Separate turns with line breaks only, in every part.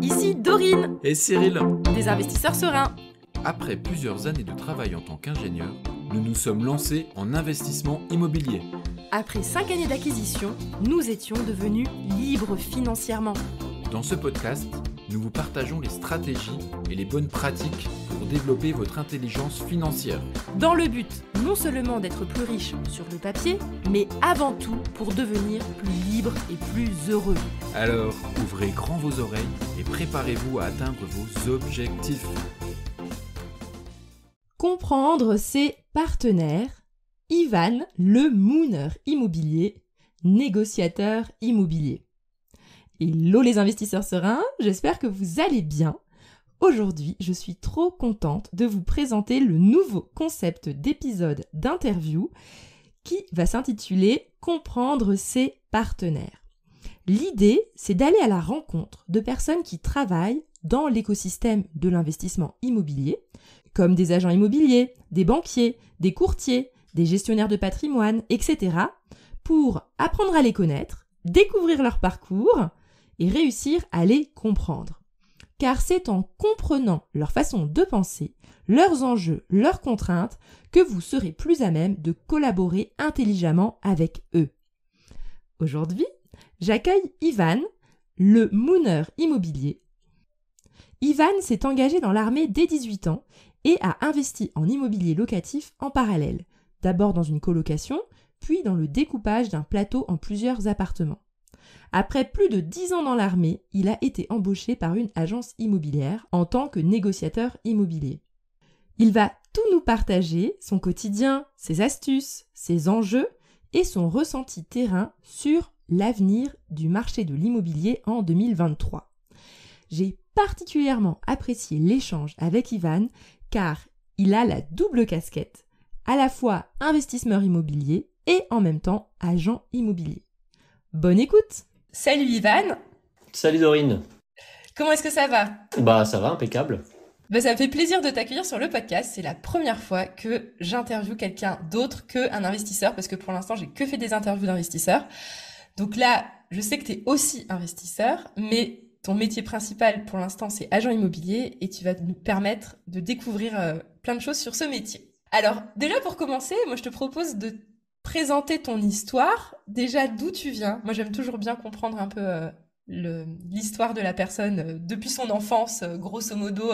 ici Dorine,
Et Cyril,
des investisseurs sereins.
après plusieurs années de travail en tant qu'ingénieur, nous nous sommes lancés en investissement immobilier.
Après 5 années d'acquisition, nous étions devenus libres financièrement.
Dans ce podcast, nous vous partageons les stratégies et les bonnes pratiques pour développer votre intelligence financière.
Dans le but non seulement d'être plus riche sur le papier, mais avant tout pour devenir plus libre et plus heureux.
Alors, ouvrez grand vos oreilles et préparez-vous à atteindre vos objectifs.
Comprendre ses partenaires. Ivan, le mooner immobilier, négociateur immobilier. Hello les investisseurs sereins, j'espère que vous allez bien. Aujourd'hui, je suis trop contente de vous présenter le nouveau concept d'épisode d'interview qui va s'intituler « Comprendre ses partenaires ». L'idée, c'est d'aller à la rencontre de personnes qui travaillent dans l'écosystème de l'investissement immobilier, comme des agents immobiliers, des banquiers, des courtiers, des gestionnaires de patrimoine, etc., pour apprendre à les connaître, découvrir leur parcours et réussir à les comprendre. Car c'est en comprenant leur façon de penser, leurs enjeux, leurs contraintes, que vous serez plus à même de collaborer intelligemment avec eux. Aujourd'hui, j'accueille Ivan, le mooner immobilier. Ivan s'est engagé dans l'armée dès 18 ans et a investi en immobilier locatif en parallèle, d'abord dans une colocation, puis dans le découpage d'un plateau en plusieurs appartements. Après plus de 10 ans dans l'armée, il a été embauché par une agence immobilière en tant que négociateur immobilier. Il va tout nous partager, son quotidien, ses astuces, ses enjeux et son ressenti terrain sur l'avenir du marché de l'immobilier en 2023. J'ai particulièrement apprécié l'échange avec Ivan car il a la double casquette, à la fois investisseur immobilier et en même temps agent immobilier. Bonne écoute! Salut Ivan!
Salut Dorine.
Comment est-ce que ça va?
Bah ça va, impeccable.
Ça me fait plaisir de t'accueillir sur le podcast. C'est la première fois que j'interviewe quelqu'un d'autre qu'un investisseur parce que pour l'instant, j'ai que fait des interviews d'investisseurs. Donc là, je sais que tu es aussi investisseur, mais ton métier principal pour l'instant, c'est agent immobilier et tu vas nous permettre de découvrir plein de choses sur ce métier. Alors, déjà pour commencer, moi je te propose de présenter ton histoire. Déjà, d'où tu viens. Moi, j'aime toujours bien comprendre un peu l'histoire de la personne depuis son enfance, grosso modo,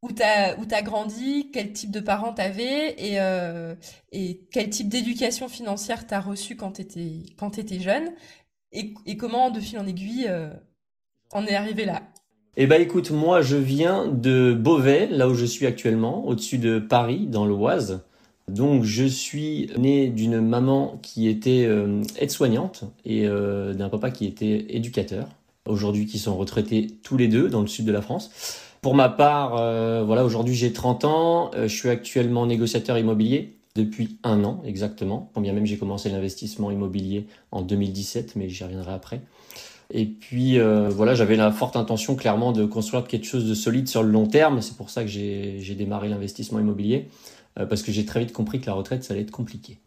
où t'as grandi, quel type de parents t'avais et quel type d'éducation financière t'as reçu quand t'étais jeune et comment, de fil en aiguille, on est arrivé là.
Eh bah écoute, moi je viens de Beauvais, là où je suis actuellement, au-dessus de Paris, dans l'Oise. Donc je suis né d'une maman qui était aide-soignante et d'un papa qui était éducateur. Aujourd'hui qui sont retraités tous les deux dans le sud de la France. Pour ma part, voilà, aujourd'hui j'ai 30 ans, je suis actuellement négociateur immobilier depuis 1 an exactement. Quand bien même j'ai commencé l'investissement immobilier en 2017, mais j'y reviendrai après. Et puis voilà, j'avais la forte intention clairement de construire quelque chose de solide sur le long terme. C'est pour ça que j'ai démarré l'investissement immobilier. Parce que j'ai très vite compris que la retraite, ça allait être compliqué.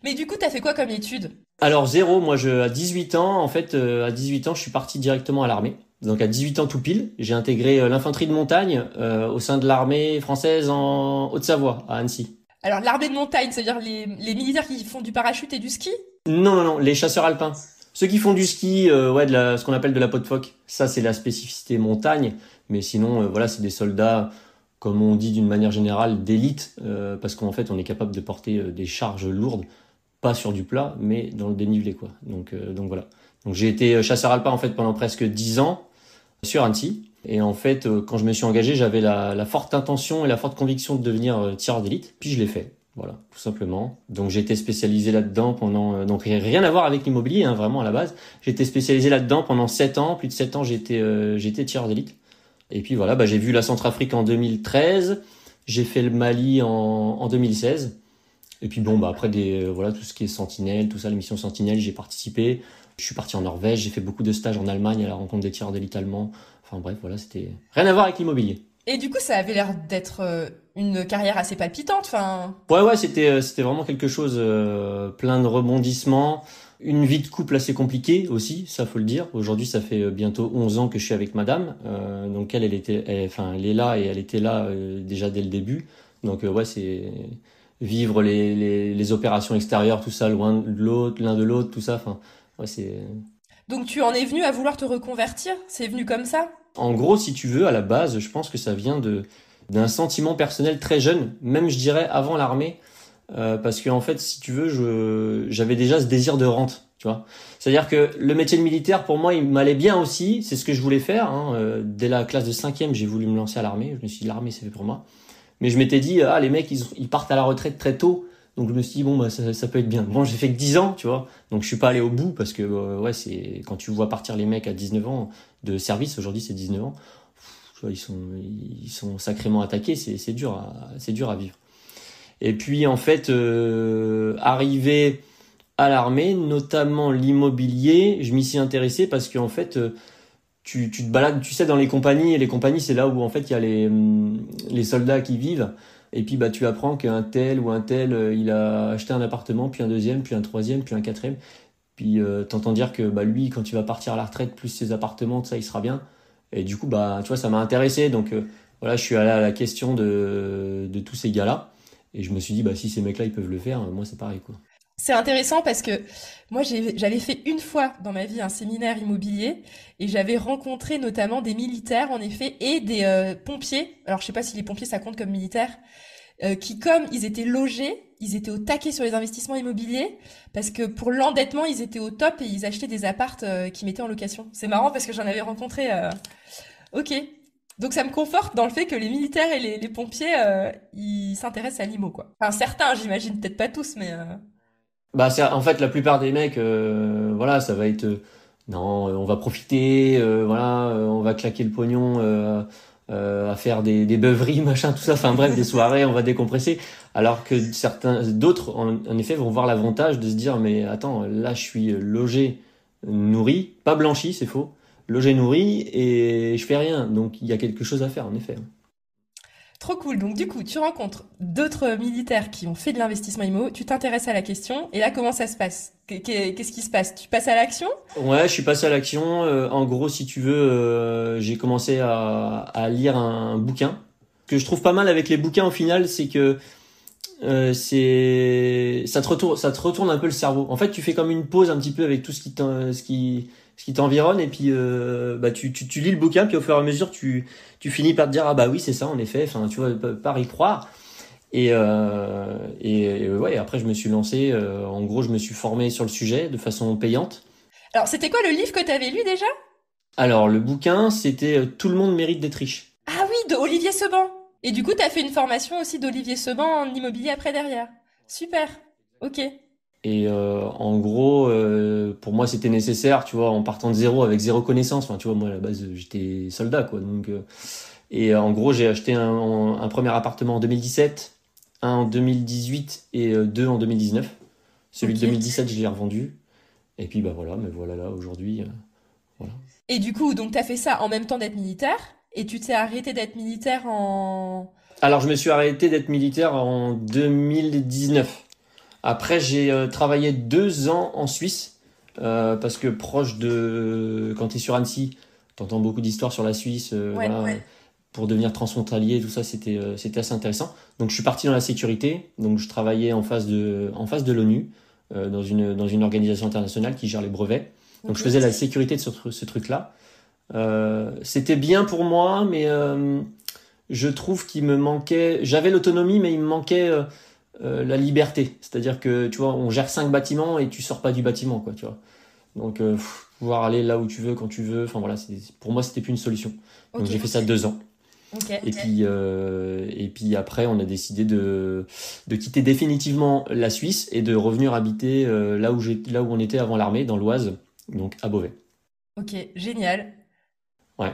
Mais du coup, t'as fait quoi comme études?
Alors zéro, moi à 18 ans, en fait, à 18 ans, je suis parti directement à l'armée. Donc à 18 ans tout pile, j'ai intégré l'infanterie de montagne au sein de l'armée française en Haute-Savoie, à Annecy.
Alors l'armée de montagne, c'est-à-dire les militaires qui font du parachute et du ski?
Non, les chasseurs alpins. Ceux qui font du ski, ce qu'on appelle de la peau de phoque. Ça, c'est la spécificité montagne. Mais sinon, voilà, c'est des soldats, comme on dit d'une manière générale, d'élite, parce qu'en fait, on est capable de porter des charges lourdes, pas sur du plat, mais dans le dénivelé, quoi. Donc voilà. Donc j'ai été chasseur alpin en fait pendant presque 10 ans sur Annecy. Et en fait, quand je me suis engagé, j'avais la forte intention et la forte conviction de devenir tireur d'élite. Puis je l'ai fait. Voilà, tout simplement. Donc j'ai été spécialisé là-dedans pendant... donc rien à voir avec l'immobilier, hein, vraiment à la base. J'ai été spécialisé là-dedans pendant 7 ans. Plus de 7 ans, j'ai été tireur d'élite. Et puis voilà, j'ai vu la Centrafrique en 2013. J'ai fait le Mali en 2016. Et puis après tout ce qui est Sentinelle, tout ça, les missions Sentinelle, j'ai participé. Je suis parti en Norvège, j'ai fait beaucoup de stages en Allemagne à la rencontre des tireurs d'élite allemands. Enfin bref, voilà, c'était rien à voir avec l'immobilier.
Et du coup, ça avait l'air d'être une carrière assez palpitante. Enfin,
Ouais, c'était vraiment quelque chose, plein de rebondissements. Une vie de couple assez compliquée aussi, ça faut le dire. Aujourd'hui, ça fait bientôt 11 ans que je suis avec madame. Donc elle est là et elle était là déjà dès le début. Donc ouais, c'est vivre les opérations extérieures, tout ça, loin de l'autre, l'un de l'autre, tout ça. Enfin, ouais, c'est...
donc tu en es venu à vouloir te reconvertir? C'est venu comme ça?
En gros, si tu veux, à la base, je pense que ça vient d'un sentiment personnel très jeune, même je dirais avant l'armée, parce que en fait, si tu veux, j'avais déjà ce désir de rente, tu vois. C'est-à-dire que le métier de militaire, pour moi, il m'allait bien aussi, c'est ce que je voulais faire. Hein. Dès la classe de 5e, j'ai voulu me lancer à l'armée. Je me suis dit, l'armée, c'est fait pour moi. Mais je m'étais dit, ah, les mecs, ils partent à la retraite très tôt. Donc je me suis dit, bon, bah, ça peut être bien. Bon, j'ai fait que 10 ans, tu vois. Donc je suis pas allé au bout parce que, ouais, c'est, quand tu vois partir les mecs à 19 ans de service, aujourd'hui c'est 19 ans, tu vois, ils sont sacrément attaqués, c'est dur à vivre. Et puis, en fait, arrivé à l'armée, notamment l'immobilier, je m'y suis intéressé parce qu'en fait, tu te balades, tu sais, dans les compagnies, et les compagnies, c'est là où, en fait, il y a les soldats qui vivent. Et puis, bah, tu apprends qu'un tel ou un tel, il a acheté un appartement, puis un deuxième, puis un troisième, puis un quatrième. Puis, t'entends dire que, bah, lui, quand il va partir à la retraite, plus ses appartements, tout ça, il sera bien. Et du coup, bah, tu vois, ça m'a intéressé. Donc, voilà, je suis allé à la question de tous ces gars-là. Et je me suis dit, bah, si ces mecs-là, ils peuvent le faire, moi, c'est pareil, quoi.
C'est intéressant parce que moi, j'avais fait une fois dans ma vie un séminaire immobilier et j'avais rencontré notamment des militaires, en effet, et des pompiers. Alors, je sais pas si les pompiers, ça compte comme militaires, qui, comme ils étaient logés, ils étaient au taquet sur les investissements immobiliers parce que pour l'endettement, ils étaient au top et ils achetaient des appartes qu'ils mettaient en location. C'est marrant parce que j'en avais rencontré. Ok. Donc ça me conforte dans le fait que les militaires et les pompiers, ils s'intéressent à l'IMO, quoi. Enfin, certains, j'imagine, peut-être pas tous, mais...
Bah, c'est, en fait, la plupart des mecs, voilà, ça va être, non, on va profiter, voilà, on va claquer le pognon, à faire des beuveries, machin, tout ça. Enfin bref, des soirées, on va décompresser. Alors que d'autres, en effet, vont voir l'avantage de se dire, mais attends, là, je suis logé, nourri, pas blanchi, c'est faux, logé, nourri, et je fais rien. Donc il y a quelque chose à faire, en effet.
Trop cool. Donc du coup, tu rencontres d'autres militaires qui ont fait de l'investissement IMO, tu t'intéresses à la question, et là, comment ça se passe? Qu'est-ce qui se passe? Tu passes à l'action?
Ouais, je suis passé à l'action. En gros, si tu veux, j'ai commencé à lire un bouquin. Ce que je trouve pas mal avec les bouquins au final, c'est que ça te retourne un peu le cerveau. En fait, tu fais comme une pause un petit peu avec tout ce qui t'environne, et puis bah tu lis le bouquin, puis au fur et à mesure tu finis par te dire, ah bah oui, c'est ça en effet. Enfin, tu vois, par y croire. Et ouais, après je me suis lancé. En gros, je me suis formé sur le sujet de façon payante.
Alors, c'était quoi le livre que tu avais lu déjà?
Alors, le bouquin, c'était Tout le monde mérite d'être riche.
Ah oui, de Olivier Seban. Et du coup, tu as fait une formation aussi d'Olivier Seban en immobilier après derrière. Super. Ok.
Et en gros, pour moi, c'était nécessaire, tu vois, en partant de zéro, avec zéro connaissance. Enfin, tu vois, moi, à la base, j'étais soldat, quoi. Donc, en gros, j'ai acheté un premier appartement en 2017, un en 2018 et deux en 2019. Celui de
Ok.
2017, je l'ai revendu. Et puis, bah voilà, mais voilà, là, aujourd'hui, voilà.
Et du coup, donc, tu as fait ça en même temps d'être militaire. Et tu t'es arrêté d'être militaire en...
Alors, je me suis arrêté d'être militaire en 2019. Après, j'ai travaillé 2 ans en Suisse, parce que proche de... Quand tu es sur Annecy, tu entends beaucoup d'histoires sur la Suisse,
Ouais.
voilà, pour devenir transfrontalier, tout ça, c'était assez intéressant. Donc, je suis parti dans la sécurité, donc je travaillais en face de l'ONU, dans une organisation internationale qui gère les brevets. Donc, je
Ok.
faisais la sécurité de ce truc-là. C'était bien pour moi, mais je trouve qu'il me manquait... J'avais l'autonomie, mais il me manquait... la liberté, c'est-à-dire que tu vois, on gère 5 bâtiments et tu sors pas du bâtiment, quoi, tu vois. Donc pouvoir aller là où tu veux, quand tu veux, enfin voilà, pour moi c'était plus une solution. Donc
Ok.
j'ai fait ça 2 ans.
Ok.
Et puis après on a décidé de quitter définitivement la Suisse et de revenir habiter là où on était avant l'armée, dans l'Oise, donc à Beauvais.
Ok. Génial.
Ouais.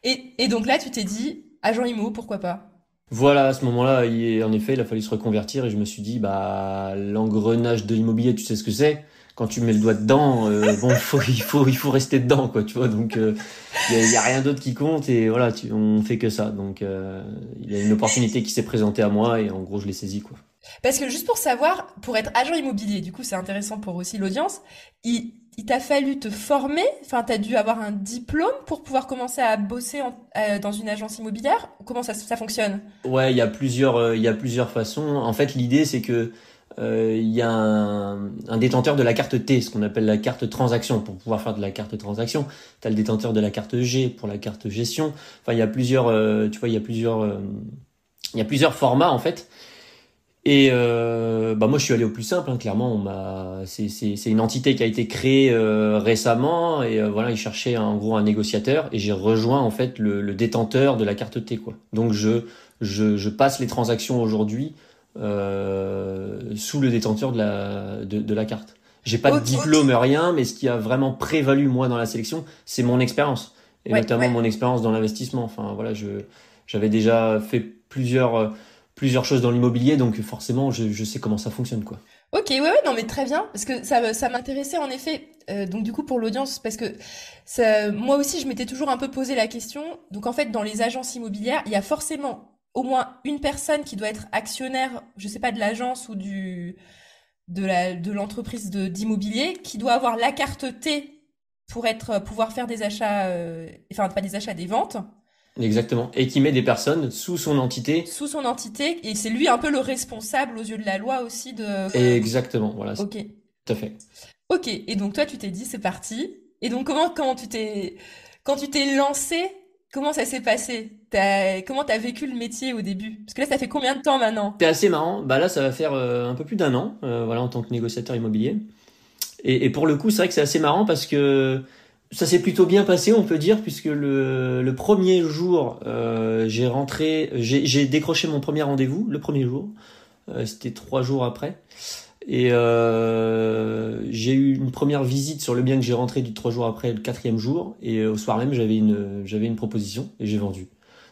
Et donc là, tu t'es dit, agent IMO, pourquoi pas?
Voilà, à ce moment-là, en effet, il a fallu se reconvertir et je me suis dit, bah, l'engrenage de l'immobilier, tu sais ce que c'est. quand tu mets le doigt dedans, bon, il faut rester dedans, quoi, tu vois. Donc, y a rien d'autre qui compte et voilà, on fait que ça. Donc, il y a une opportunité qui s'est présentée à moi et en gros, je l'ai saisie, quoi.
Parce que juste pour savoir, pour être agent immobilier, du coup, c'est intéressant pour aussi l'audience, il t'a fallu te former, enfin, t'as dû avoir un diplôme pour pouvoir commencer à bosser dans une agence immobilière? Comment ça fonctionne?
Ouais, il y a plusieurs façons. En fait, l'idée, c'est que il y a un détenteur de la carte T, ce qu'on appelle la carte transaction. Pour pouvoir faire de la carte transaction, tu as le détenteur de la carte G pour la carte gestion. Enfin, il y a plusieurs, tu vois, il y a plusieurs formats en fait. Et bah moi, je suis allé au plus simple. Hein, clairement, c'est une entité qui a été créée récemment et voilà, ils cherchaient en gros un négociateur et j'ai rejoint en fait le détenteur de la carte T, quoi. Donc je passe les transactions aujourd'hui sous le détenteur de la carte. J'ai pas de diplôme, rien, mais ce qui a vraiment prévalu moi dans la sélection, c'est mon expérience et notamment mon expérience dans l'investissement. Enfin voilà, j'avais déjà fait plusieurs choses dans l'immobilier, donc forcément je sais comment ça fonctionne, quoi.
Ok, non mais très bien, parce que ça m'intéressait en effet, donc du coup pour l'audience, parce que moi aussi je m'étais toujours un peu posé la question, donc en fait dans les agences immobilières, il y a forcément au moins une personne qui doit être actionnaire, je sais pas, de l'agence ou de l'entreprise d'immobilier, qui doit avoir la carte T pour pouvoir faire des achats, enfin pas des achats, des ventes.
Exactement. Et qui met des personnes sous son entité.
Sous son entité, et c'est lui un peu le responsable aux yeux de la loi aussi de...
Exactement, voilà.
Ok.
Tout à fait.
Ok, et donc toi tu t'es dit c'est parti. Et donc quand tu t'es lancé, comment ça s'est passé? Comment t'as vécu le métier au début? Parce que là ça fait combien de temps maintenant?
C'est assez marrant. Bah là, ça va faire un peu plus d'un an, voilà, en tant que négociateur immobilier. Et pour le coup, c'est vrai que c'est assez marrant parce que ça s'est plutôt bien passé, on peut dire, puisque le premier jour, j'ai décroché mon premier rendez-vous, le premier jour. C'était 3 jours après. Et j'ai eu une première visite sur le bien que j'ai rentré du 3 jours après, le 4e jour. Et au soir même, j'avais une proposition et j'ai vendu.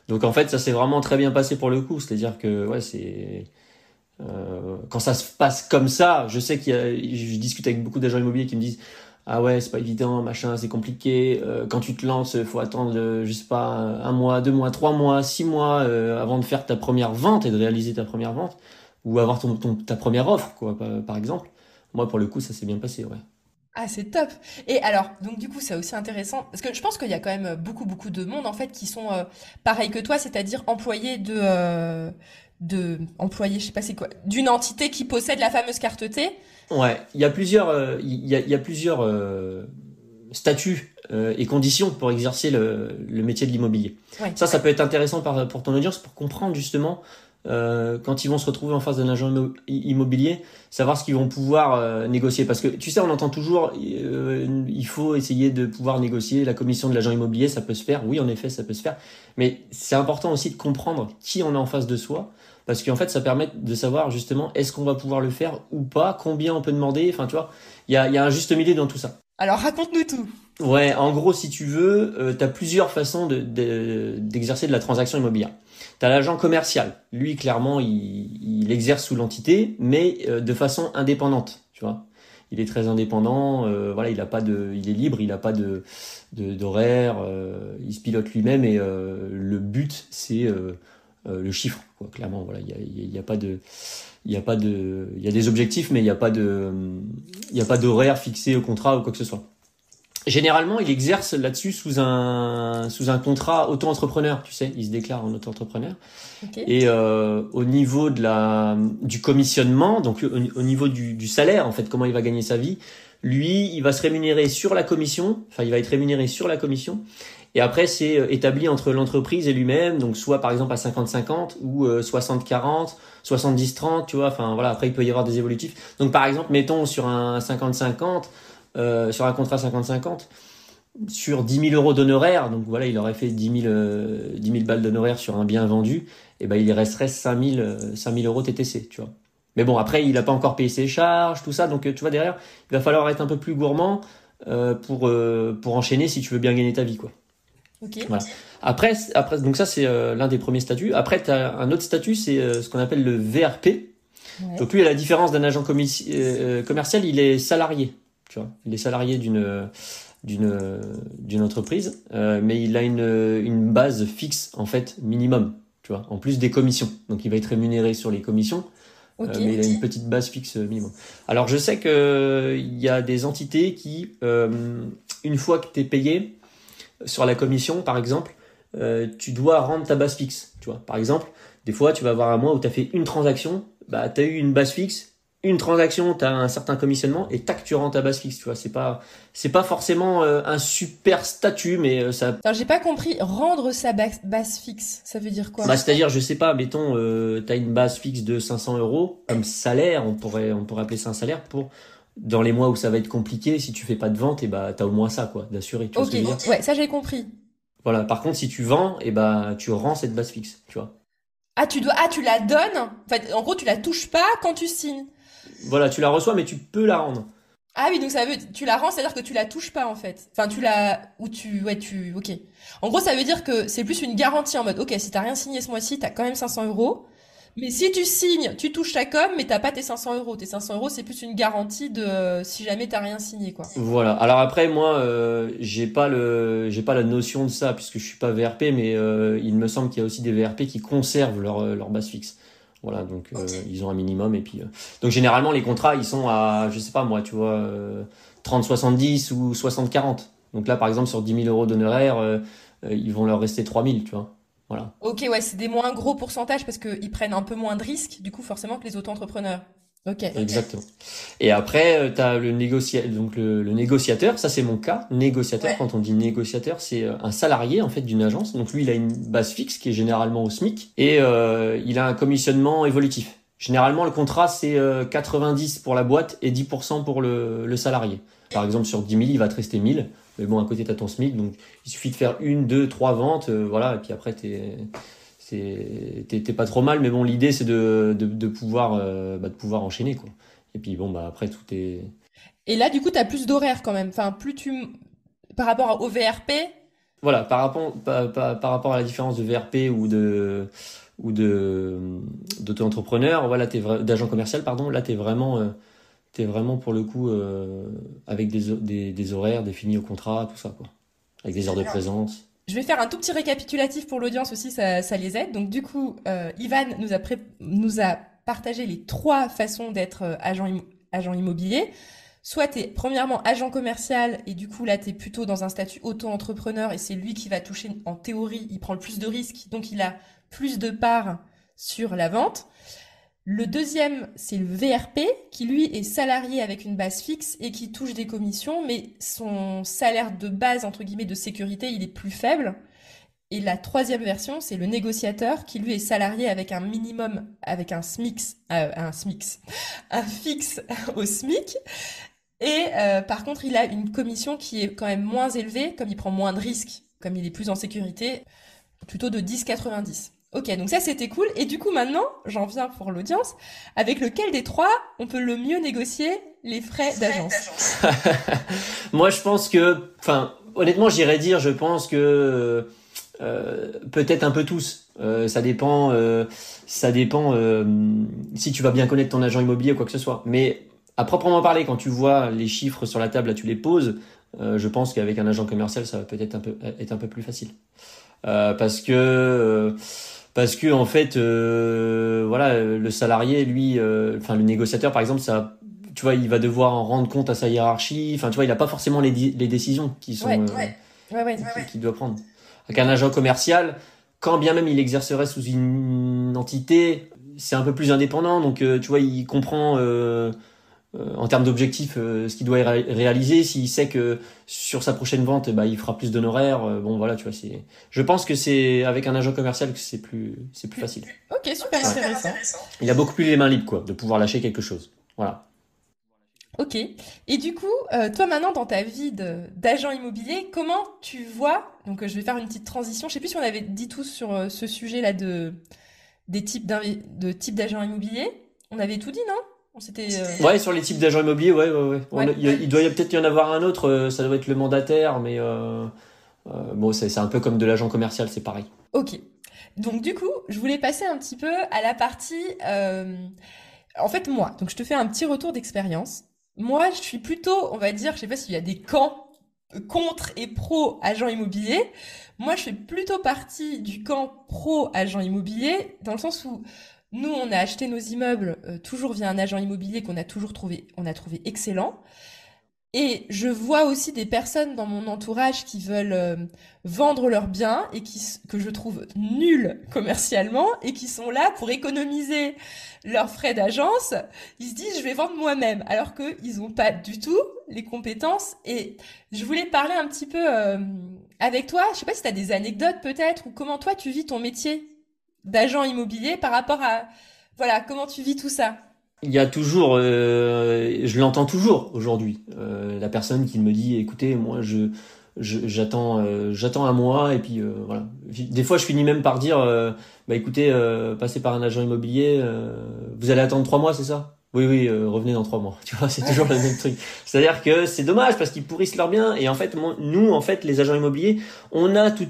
Donc en fait, ça s'est vraiment très bien passé pour le coup. C'est-à-dire que ouais, quand ça se passe comme ça, je discute avec beaucoup d'agents immobiliers qui me disent ah ouais, c'est pas évident, machin, c'est compliqué. Quand tu te lances, faut attendre, je sais pas, 1 mois, 2 mois, 3 mois, 6 mois avant de faire ta première vente et de réaliser ta première vente ou avoir ta première offre, quoi, par exemple. Moi, pour le coup, ça s'est bien passé, ouais.
Ah, c'est top. Et alors, donc du coup, c'est aussi intéressant parce que je pense qu'il y a quand même beaucoup de monde en fait qui sont pareils que toi, c'est-à-dire employés employés, je sais pas c'est quoi, d'une entité qui possède la fameuse carte T.
Ouais, il y a plusieurs, il y a plusieurs statuts et conditions pour exercer le métier de l'immobilier.
Ouais,
Ça peut être intéressant pour ton audience pour comprendre justement quand ils vont se retrouver en face d'un agent immobilier, savoir ce qu'ils vont pouvoir négocier. Parce que tu sais, on entend toujours, il faut essayer de pouvoir négocier la commission de l'agent immobilier, ça peut se faire. Oui, en effet, ça peut se faire. Mais c'est important aussi de comprendre qui on a en face de soi. Parce qu'en fait, ça permet de savoir justement est-ce qu'on va pouvoir le faire ou pas, combien on peut demander. Enfin, tu vois, il y a un juste milieu dans tout ça.
Alors raconte-nous tout.
Ouais, en gros, si tu veux, tu as plusieurs façons d'exercer de la transaction immobilière. Tu as l'agent commercial. Lui, clairement, il exerce sous l'entité, mais de façon indépendante, tu vois. Il est très indépendant, voilà, il est libre, il a pas d'horaire, il se pilote lui-même et le but, c'est le chiffre, quoi. Clairement, voilà, il y a pas de... Il y a des objectifs, mais il y a pas d'horaire fixé au contrat ou quoi que ce soit. Généralement, il exerce là-dessus sous un contrat auto-entrepreneur, tu sais, il se déclare en auto-entrepreneur.
Okay.
Et au niveau du commissionnement, donc au niveau du salaire, en fait, comment il va gagner sa vie, lui, il va se rémunérer sur la commission, enfin, il va être rémunéré sur la commission. Et après, c'est établi entre l'entreprise et lui-même, donc soit par exemple à 50-50 ou 60-40, 70-30, tu vois, enfin voilà, après il peut y avoir des évolutifs. Donc par exemple, mettons sur un 50-50, sur un contrat 50-50, sur 10 000 euros d'honoraires, donc voilà, il aurait fait 10 000 balles d'honoraires sur un bien vendu, et ben il resterait 5 000 euros TTC, tu vois. Mais bon, après, il n'a pas encore payé ses charges, tout ça, donc tu vois, derrière, il va falloir être un peu plus gourmand pour enchaîner si tu veux bien gagner ta vie, quoi.
Okay.
Voilà. Après, donc ça, c'est l'un des premiers statuts. Après, tu as un autre statut, c'est ce qu'on appelle le VRP. Ouais. Donc lui, à la différence d'un agent commercial, il est salarié. tu vois. Il est salarié d'une entreprise, mais il a une base fixe en fait minimum, tu vois, en plus des commissions. Donc il va être rémunéré sur les commissions, mais il a une petite base fixe minimum. Alors je sais que il y a des entités qui, une fois que t'es payé sur la commission, par exemple, tu dois rendre ta base fixe, tu vois. Par exemple, des fois tu vas avoir un mois où t'as fait une transaction, bah t'as eu une base fixe. Une transaction, tu as un certain commissionnement et tac, tu rends ta base fixe, tu vois. C'est pas forcément un super statut, mais ça.
Alors, j'ai pas compris. Rendre sa base fixe, ça veut dire quoi?
Bah, c'est-à-dire, je sais pas, mettons, t'as une base fixe de 500 euros comme salaire, on pourrait appeler ça un salaire pour dans les mois où ça va être compliqué, si tu fais pas de vente, et bah t'as au moins ça, quoi, d'assurer. Tu vois ce que je veux dire?
Ouais, ça j'ai compris.
Voilà. Par contre, si tu vends, et bah tu rends cette base fixe, tu vois.
Tu la donnes. En fait, en gros, tu la touches pas quand tu signes.
Voilà, tu la reçois, mais tu peux la rendre.
Ah oui, donc tu la rends, c'est-à-dire que tu la touches pas en fait. Enfin, ok. En gros, ça veut dire que c'est plus une garantie en mode, ok, si t'as rien signé ce mois-ci, t'as quand même 500 euros. Mais si tu signes, tu touches ta com, mais t'as pas tes 500 euros. Tes 500 euros, c'est plus une garantie de si jamais t'as rien signé, quoi.
Voilà. Alors après, moi, j'ai pas la notion de ça puisque je suis pas VRP, mais il me semble qu'il y a aussi des VRP qui conservent leur base fixe. Voilà, donc ils ont un minimum et puis donc généralement les contrats ils sont à je sais pas moi tu vois 30-70 ou 60-40. Donc là par exemple sur 10 000 euros d'honoraires ils vont leur rester 3 000 tu vois. Voilà.
Ok, ouais, c'est des moins gros pourcentages parce qu'ils prennent un peu moins de risques, du coup, forcément, que les auto-entrepreneurs. Ok.
Exactement. Et après tu as le négociateur, ça c'est mon cas, négociateur. Quand on dit négociateur, c'est un salarié en fait d'une agence. Donc lui il a une base fixe qui est généralement au SMIC et il a un commissionnement évolutif. Généralement le contrat c'est 90 pour la boîte et 10% pour le salarié. Par exemple sur 10 000 il va te rester 1000, mais bon à côté tu as ton SMIC donc il suffit de faire 1, 2, 3 ventes, voilà et puis après t'es pas trop mal, mais bon l'idée c'est de pouvoir enchaîner quoi. Et puis bon bah après tout est.
Et là, du coup, t'as plus d'horaires quand même. Enfin, par rapport au VRP.
Voilà, par rapport à la différence de VRP d'auto-entrepreneur, voilà, d'agent commercial, pardon, là t'es vraiment pour le coup avec des horaires définis au contrat, tout ça quoi, avec des heures de présence.
Je vais faire un tout petit récapitulatif pour l'audience aussi, ça les aide. Donc, du coup, Ivan nous a partagé les 3 façons d'être agent immobilier. Soit t'es premièrement agent commercial et du coup là t'es plutôt dans un statut auto-entrepreneur et c'est lui qui va toucher, en théorie, il prend le plus de risques, donc il a plus de parts sur la vente. Le deuxième, c'est le VRP qui lui est salarié avec une base fixe et qui touche des commissions, mais son salaire de base, entre guillemets, de sécurité, il est plus faible. Et la troisième version, c'est le négociateur qui lui est salarié avec un minimum, avec un fixe au SMIC. Et par contre, il a une commission qui est quand même moins élevée, comme il prend moins de risques, comme il est plus en sécurité, plutôt de 10,90. Ok, donc ça c'était cool. Et du coup maintenant, j'en viens pour l'audience, avec lequel des 3 on peut le mieux négocier les frais d'agence?
Moi je pense que, enfin honnêtement je pense que peut-être un peu tous. Ça dépend si tu vas bien connaître ton agent immobilier ou quoi que ce soit. Mais à proprement parler, quand tu vois les chiffres sur la table, là tu les poses, je pense qu'avec un agent commercial, ça va peut-être être un peu plus facile. Parce que en fait, voilà, le salarié, lui, enfin le négociateur par exemple, ça, tu vois, il va devoir en rendre compte à sa hiérarchie. Enfin, tu vois, il a pas forcément les décisions qui sont qu'il doit prendre. Avec un agent commercial, quand bien même il exercerait sous une entité, c'est un peu plus indépendant, donc tu vois, il comprend en termes d'objectifs ce qu'il doit réaliser. S'il sait que sur sa prochaine vente, bah, il fera plus d'honoraires, bon voilà, tu vois, je pense que c'est avec un agent commercial que c'est plus facile.
Ok, super intéressant.
Il a beaucoup plus les mains libres quoi, de pouvoir lâcher quelque chose. Voilà.
Ok. Et du coup, toi maintenant dans ta vie d'agent immobilier, comment tu vois, donc je vais faire une petite transition, je sais plus si on avait dit tous sur ce sujet-là des types d'agents immobiliers. On avait tout dit, non?
Ouais, sur les types d'agents immobiliers, ouais. Il doit peut-être y en avoir un autre, ça doit être le mandataire, mais bon, c'est un peu comme de l'agent commercial, c'est pareil.
Ok. Donc du coup, je voulais passer un petit peu à la partie... En fait, moi, donc je te fais un petit retour d'expérience. Moi, je suis plutôt, on va dire, je sais pas s'il y a des camps contre et pro agent immobilier. Moi, je fais plutôt partie du camp pro agent immobilier, dans le sens où nous, on a acheté nos immeubles toujours via un agent immobilier qu'on a toujours trouvé, on a trouvé excellent. Et je vois aussi des personnes dans mon entourage qui veulent vendre leurs biens et que je trouve nuls commercialement et qui sont là pour économiser leurs frais d'agence. Ils se disent je vais vendre moi-même alors qu'ils n'ont pas du tout les compétences. Et je voulais parler un petit peu avec toi. Je sais pas si tu as des anecdotes peut-être ou comment toi tu vis ton métier d'agent immobilier par rapport à voilà comment tu vis tout ça.
Il y a toujours, je l'entends toujours aujourd'hui, la personne qui me dit, écoutez, moi j'attends un mois et puis voilà. Des fois, je finis même par dire, bah écoutez, passez par un agent immobilier, vous allez attendre 3 mois, c'est ça? Oui, oui, revenez dans 3 mois. Tu vois, c'est toujours le même truc. C'est-à-dire que c'est dommage parce qu'ils pourrissent leur bien. Et en fait, nous, en fait, les agents immobiliers, on a tout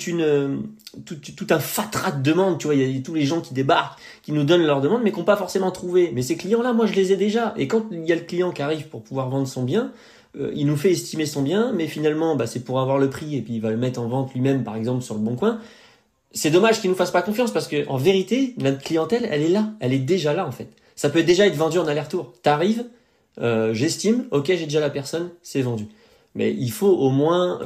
un fatras de demandes. Tu vois, il y a tous les gens qui débarquent, qui nous donnent leurs demandes, mais qui n'ont pas forcément trouvé. Mais ces clients-là, moi, je les ai déjà. Et quand il y a le client qui arrive pour pouvoir vendre son bien, il nous fait estimer son bien, mais finalement, bah, c'est pour avoir le prix et puis il va le mettre en vente lui-même, par exemple, sur le Bon Coin. C'est dommage qu'il nous fasse pas confiance parce que, en vérité, notre clientèle, elle est là. Elle est déjà là, en fait. Ça peut déjà être vendu en aller-retour. T'arrives, j'estime, ok, j'ai déjà la personne, c'est vendu. Mais il faut au moins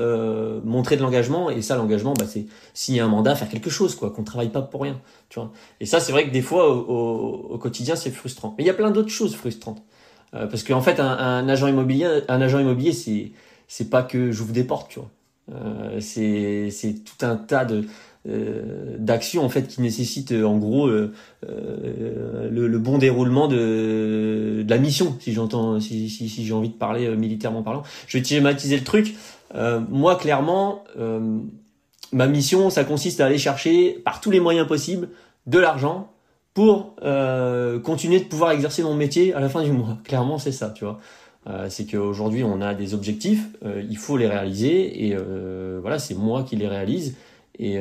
montrer de l'engagement, et ça, l'engagement, bah, c'est signer un mandat, faire quelque chose, quoi, qu'on travaille pas pour rien, tu vois. Et ça, c'est vrai que des fois, au quotidien, c'est frustrant. Mais il y a plein d'autres choses frustrantes, parce qu'en fait, un agent immobilier, c'est pas que j'ouvre des portes, tu vois. C'est tout un tas d'actions en fait qui nécessitent en gros le bon déroulement de la mission, si j'ai envie de parler militairement parlant. Je vais schématiser le truc. Moi clairement, ma mission, ça consiste à aller chercher par tous les moyens possibles de l'argent pour continuer de pouvoir exercer mon métier à la fin du mois. Clairement, c'est ça, tu vois. C'est qu'aujourd'hui on a des objectifs, il faut les réaliser et voilà, c'est moi qui les réalise. Et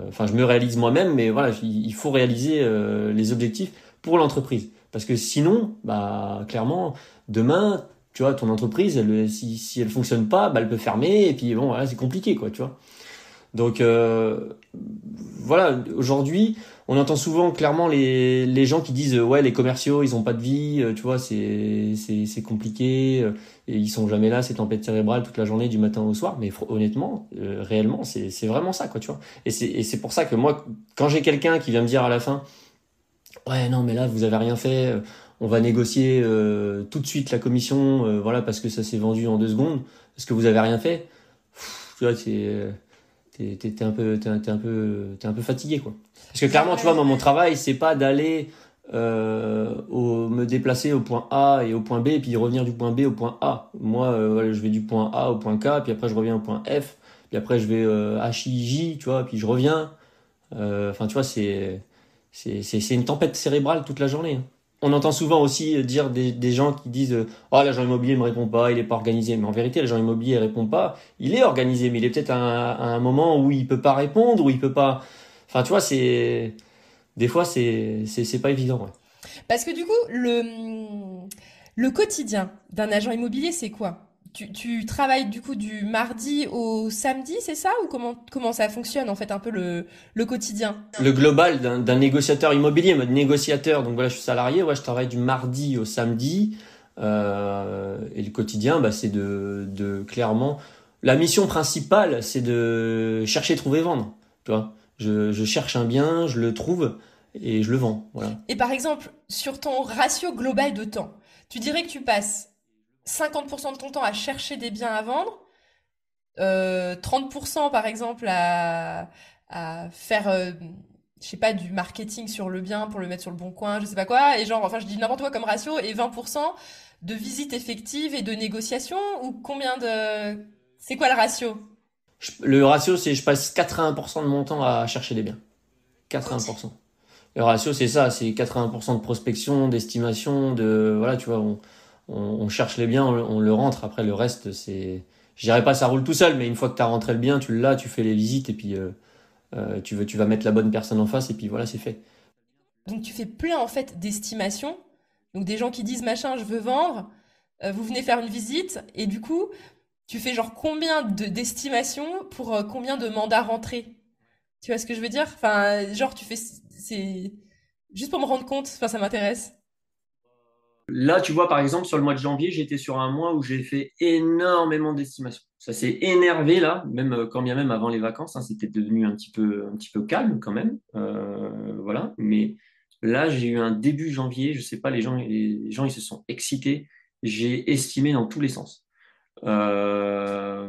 enfin, je me réalise moi-même, mais voilà, il faut réaliser les objectifs pour l'entreprise. Parce que sinon, bah clairement, demain, tu vois, ton entreprise, si elle fonctionne pas, bah elle peut fermer et puis bon, voilà, c'est compliqué, quoi, tu vois. Donc voilà, aujourd'hui, on entend souvent clairement les gens qui disent ouais, les commerciaux, ils ont pas de vie, tu vois, c'est compliqué, et ils sont jamais là, c'est tempête cérébrale toute la journée du matin au soir. Mais honnêtement, réellement, c'est vraiment ça, quoi, tu vois. Et c'est pour ça que moi, quand j'ai quelqu'un qui vient me dire à la fin, ouais, non, mais là, vous avez rien fait, on va négocier tout de suite la commission, voilà, parce que ça s'est vendu en 2 secondes, parce que vous avez rien fait. Tu vois, t'es un peu fatigué, quoi. Parce que clairement, tu vois, moi, mon travail, c'est pas d'aller me déplacer au point A et au point B, et puis revenir du point B au point A. Moi, voilà, je vais du point A au point K, puis après je reviens au point F, puis après je vais H, I, J, tu vois, puis je reviens. Enfin, tu vois, c'est une tempête cérébrale toute la journée, hein. On entend souvent aussi dire des gens qui disent oh, l'agent immobilier me répond pas, il est pas organisé. Mais en vérité, l'agent immobilier il répond pas, il est organisé, mais il est peut-être à un moment où il peut pas répondre, où il peut pas. Enfin, tu vois, des fois c'est pas évident, ouais.
Parce que du coup, le quotidien d'un agent immobilier, c'est quoi? Tu travailles du coup du mardi au samedi, c'est ça? Ou comment ça fonctionne en fait un peu le quotidien?
Le global d'un négociateur immobilier, mode négociateur. Donc voilà, je suis salarié, ouais, je travaille du mardi au samedi. Et le quotidien, bah, c'est de clairement. La mission principale, c'est de chercher, trouver, vendre. Tu vois, je cherche un bien, je le trouve et je le vends. Voilà.
Et par exemple, sur ton ratio global de temps, tu dirais que tu passes 50% de ton temps à chercher des biens à vendre, 30% par exemple à faire, je sais pas, du marketing sur le bien pour le mettre sur le bon coin, je sais pas quoi, et genre, enfin je dis n'importe quoi comme ratio, et 20% de visites effectives et de négociations, ou combien de... C'est quoi le ratio?
Le ratio, c'est je passe 80% de mon temps à chercher des biens.
Ok.
80%. Le ratio, c'est ça, c'est 80% de prospection, d'estimation, de voilà, tu vois, on cherche les biens, on le rentre. Après, le reste, je dirais pas ça roule tout seul, mais une fois que tu as rentré le bien, tu l'as, tu fais les visites et puis tu vas mettre la bonne personne en face et puis voilà, c'est fait.
Donc tu fais plein en fait d'estimations, donc des gens qui disent machin, je veux vendre. vous venez faire une visite et du coup, tu fais genre combien d'estimation pour combien de mandats rentrés? Tu vois ce que je veux dire? Enfin, genre tu fais c'est juste pour me rendre compte, enfin ça m'intéresse.
Là, tu vois, par exemple, sur le mois de janvier, j'étais sur un mois où j'ai fait énormément d'estimations. Ça s'est énervé là, même quand bien même avant les vacances, hein, c'était devenu un petit peu calme quand même. Voilà. Mais là, j'ai eu un début janvier, je sais pas, les gens, ils se sont excités. J'ai estimé dans tous les sens. Euh,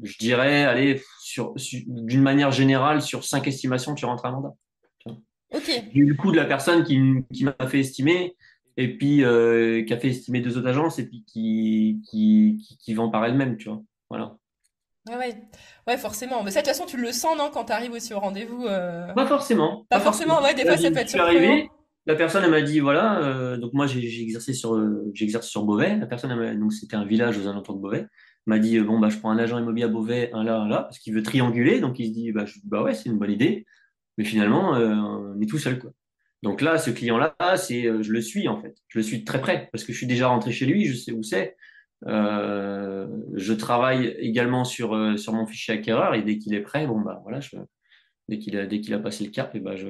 je dirais, allez, d'une manière générale, sur 5 estimations, tu rentres un mandat. Tu vois.
Ok.
J'ai eu le coup de la personne qui m'a fait estimer et puis qui a fait estimer 2 autres agences et puis qui vend par elle-même, tu vois. Voilà.
Ah ouais. Ouais, forcément. Mais ça, de toute façon, tu le sens, non, quand t'arrives aussi au rendez-vous.
Pas forcément,
Pas
pas
forcément,
forcément.
ouais, des
Là,
fois, ça peut
je
être
suis
surprenant.
arrivé, la personne elle m'a dit voilà, donc moi j'exerce sur Beauvais. La personne donc c'était un village aux alentours de Beauvais. M'a dit bon bah je prends un agent immobilier à Beauvais, un là, parce qu'il veut trianguler, donc il se dit bah ouais c'est une bonne idée, mais finalement on est tout seul quoi. Donc là ce client-là, je le suis en fait, je le suis de très près parce que je suis déjà rentré chez lui, je sais où c'est. Je travaille également sur mon fichier acquéreur et dès qu'il est prêt, bon bah voilà, dès qu'il a passé le cap, et ben je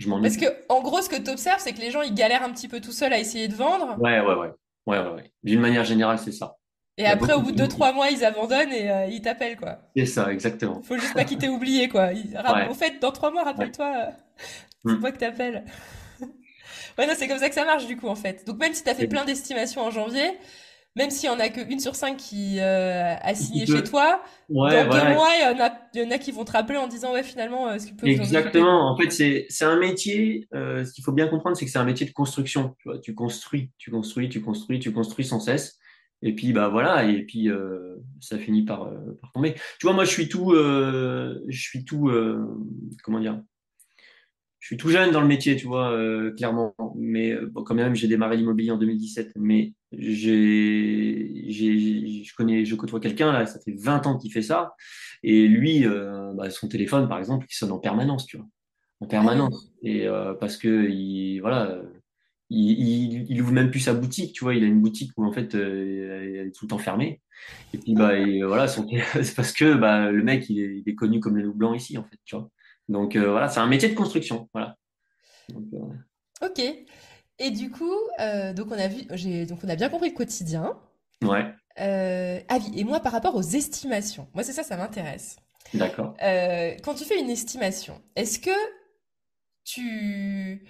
m'en
Parce que,
occupe.
en gros, ce que t'observes, c'est que les gens, ils galèrent un petit peu tout seuls à essayer de vendre.
Ouais, ouais, ouais. Ouais, ouais, ouais. D'une manière générale, c'est ça.
Et
Il y a
après, au
beaucoup
bout
de
de deux,
gens
trois
qui.
mois, ils abandonnent et ils t'appellent, quoi.
C'est ça, exactement.
Faut juste pas qu'ils t'aient oublié, quoi. Au
Ouais,
fait, dans 3 mois,
ouais.
rappelle-toi, c'est
Hmm.
moi que t'appelles. Ouais, non, c'est comme ça que ça marche, du coup, en fait. Donc, même si t'as fait
Et
plein d'estimations en janvier, même s'il y en a que 1 sur 5 qui a
qui
signé chez
peut.
toi, dans
Ouais,
deux
voilà.
mois, il y en a qui vont te rappeler en disant, ouais, finalement, est-ce que vous pouvez vous en occuper?
Exactement. En fait, c'est un métier. Ce qu'il faut bien comprendre, c'est que c'est un métier de construction. Tu vois, tu construis, tu construis, tu construis, tu construis sans cesse. Et puis bah voilà. Et puis ça finit par tomber. Tu vois, moi, je suis tout. Comment dire? Je suis tout jeune dans le métier, tu vois, clairement. Mais bon, quand même, j'ai démarré l'immobilier en 2017. Mais je côtoie quelqu'un là, ça fait 20 ans qu'il fait ça. Et lui, son téléphone, par exemple, il sonne en permanence, tu vois, en
Ah oui.
permanence. Et parce que voilà, il ouvre même plus sa boutique, tu vois. Il a une boutique où en fait, elle est tout le temps fermée. Et puis voilà, c'est parce que le mec, il est connu comme le loup blanc ici, en fait, tu vois. Donc voilà, c'est un métier de construction, voilà. Donc,
Ok. Et du coup, donc on a bien compris le quotidien.
ouais,
Ah oui, et moi par rapport aux estimations, moi c'est ça, ça m'intéresse.
d'accord.
Quand tu fais une estimation, est-ce que tu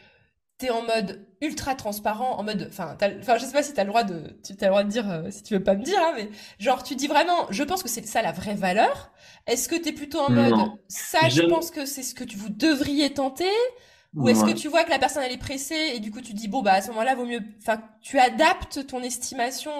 t'es en mode ultra transparent, en mode, enfin, je sais pas si t'as le droit t'as le droit de dire, si tu veux pas me dire, hein, mais genre tu dis vraiment, je pense que c'est ça la vraie valeur. Est-ce que t'es plutôt en mode,
Non.
ça, je
Je,
pense que c'est ce que vous devriez tenter, ou est-ce que
ouais.
tu vois que la personne elle est pressée et du coup tu dis bon bah à ce moment-là vaut mieux, enfin, tu adaptes ton estimation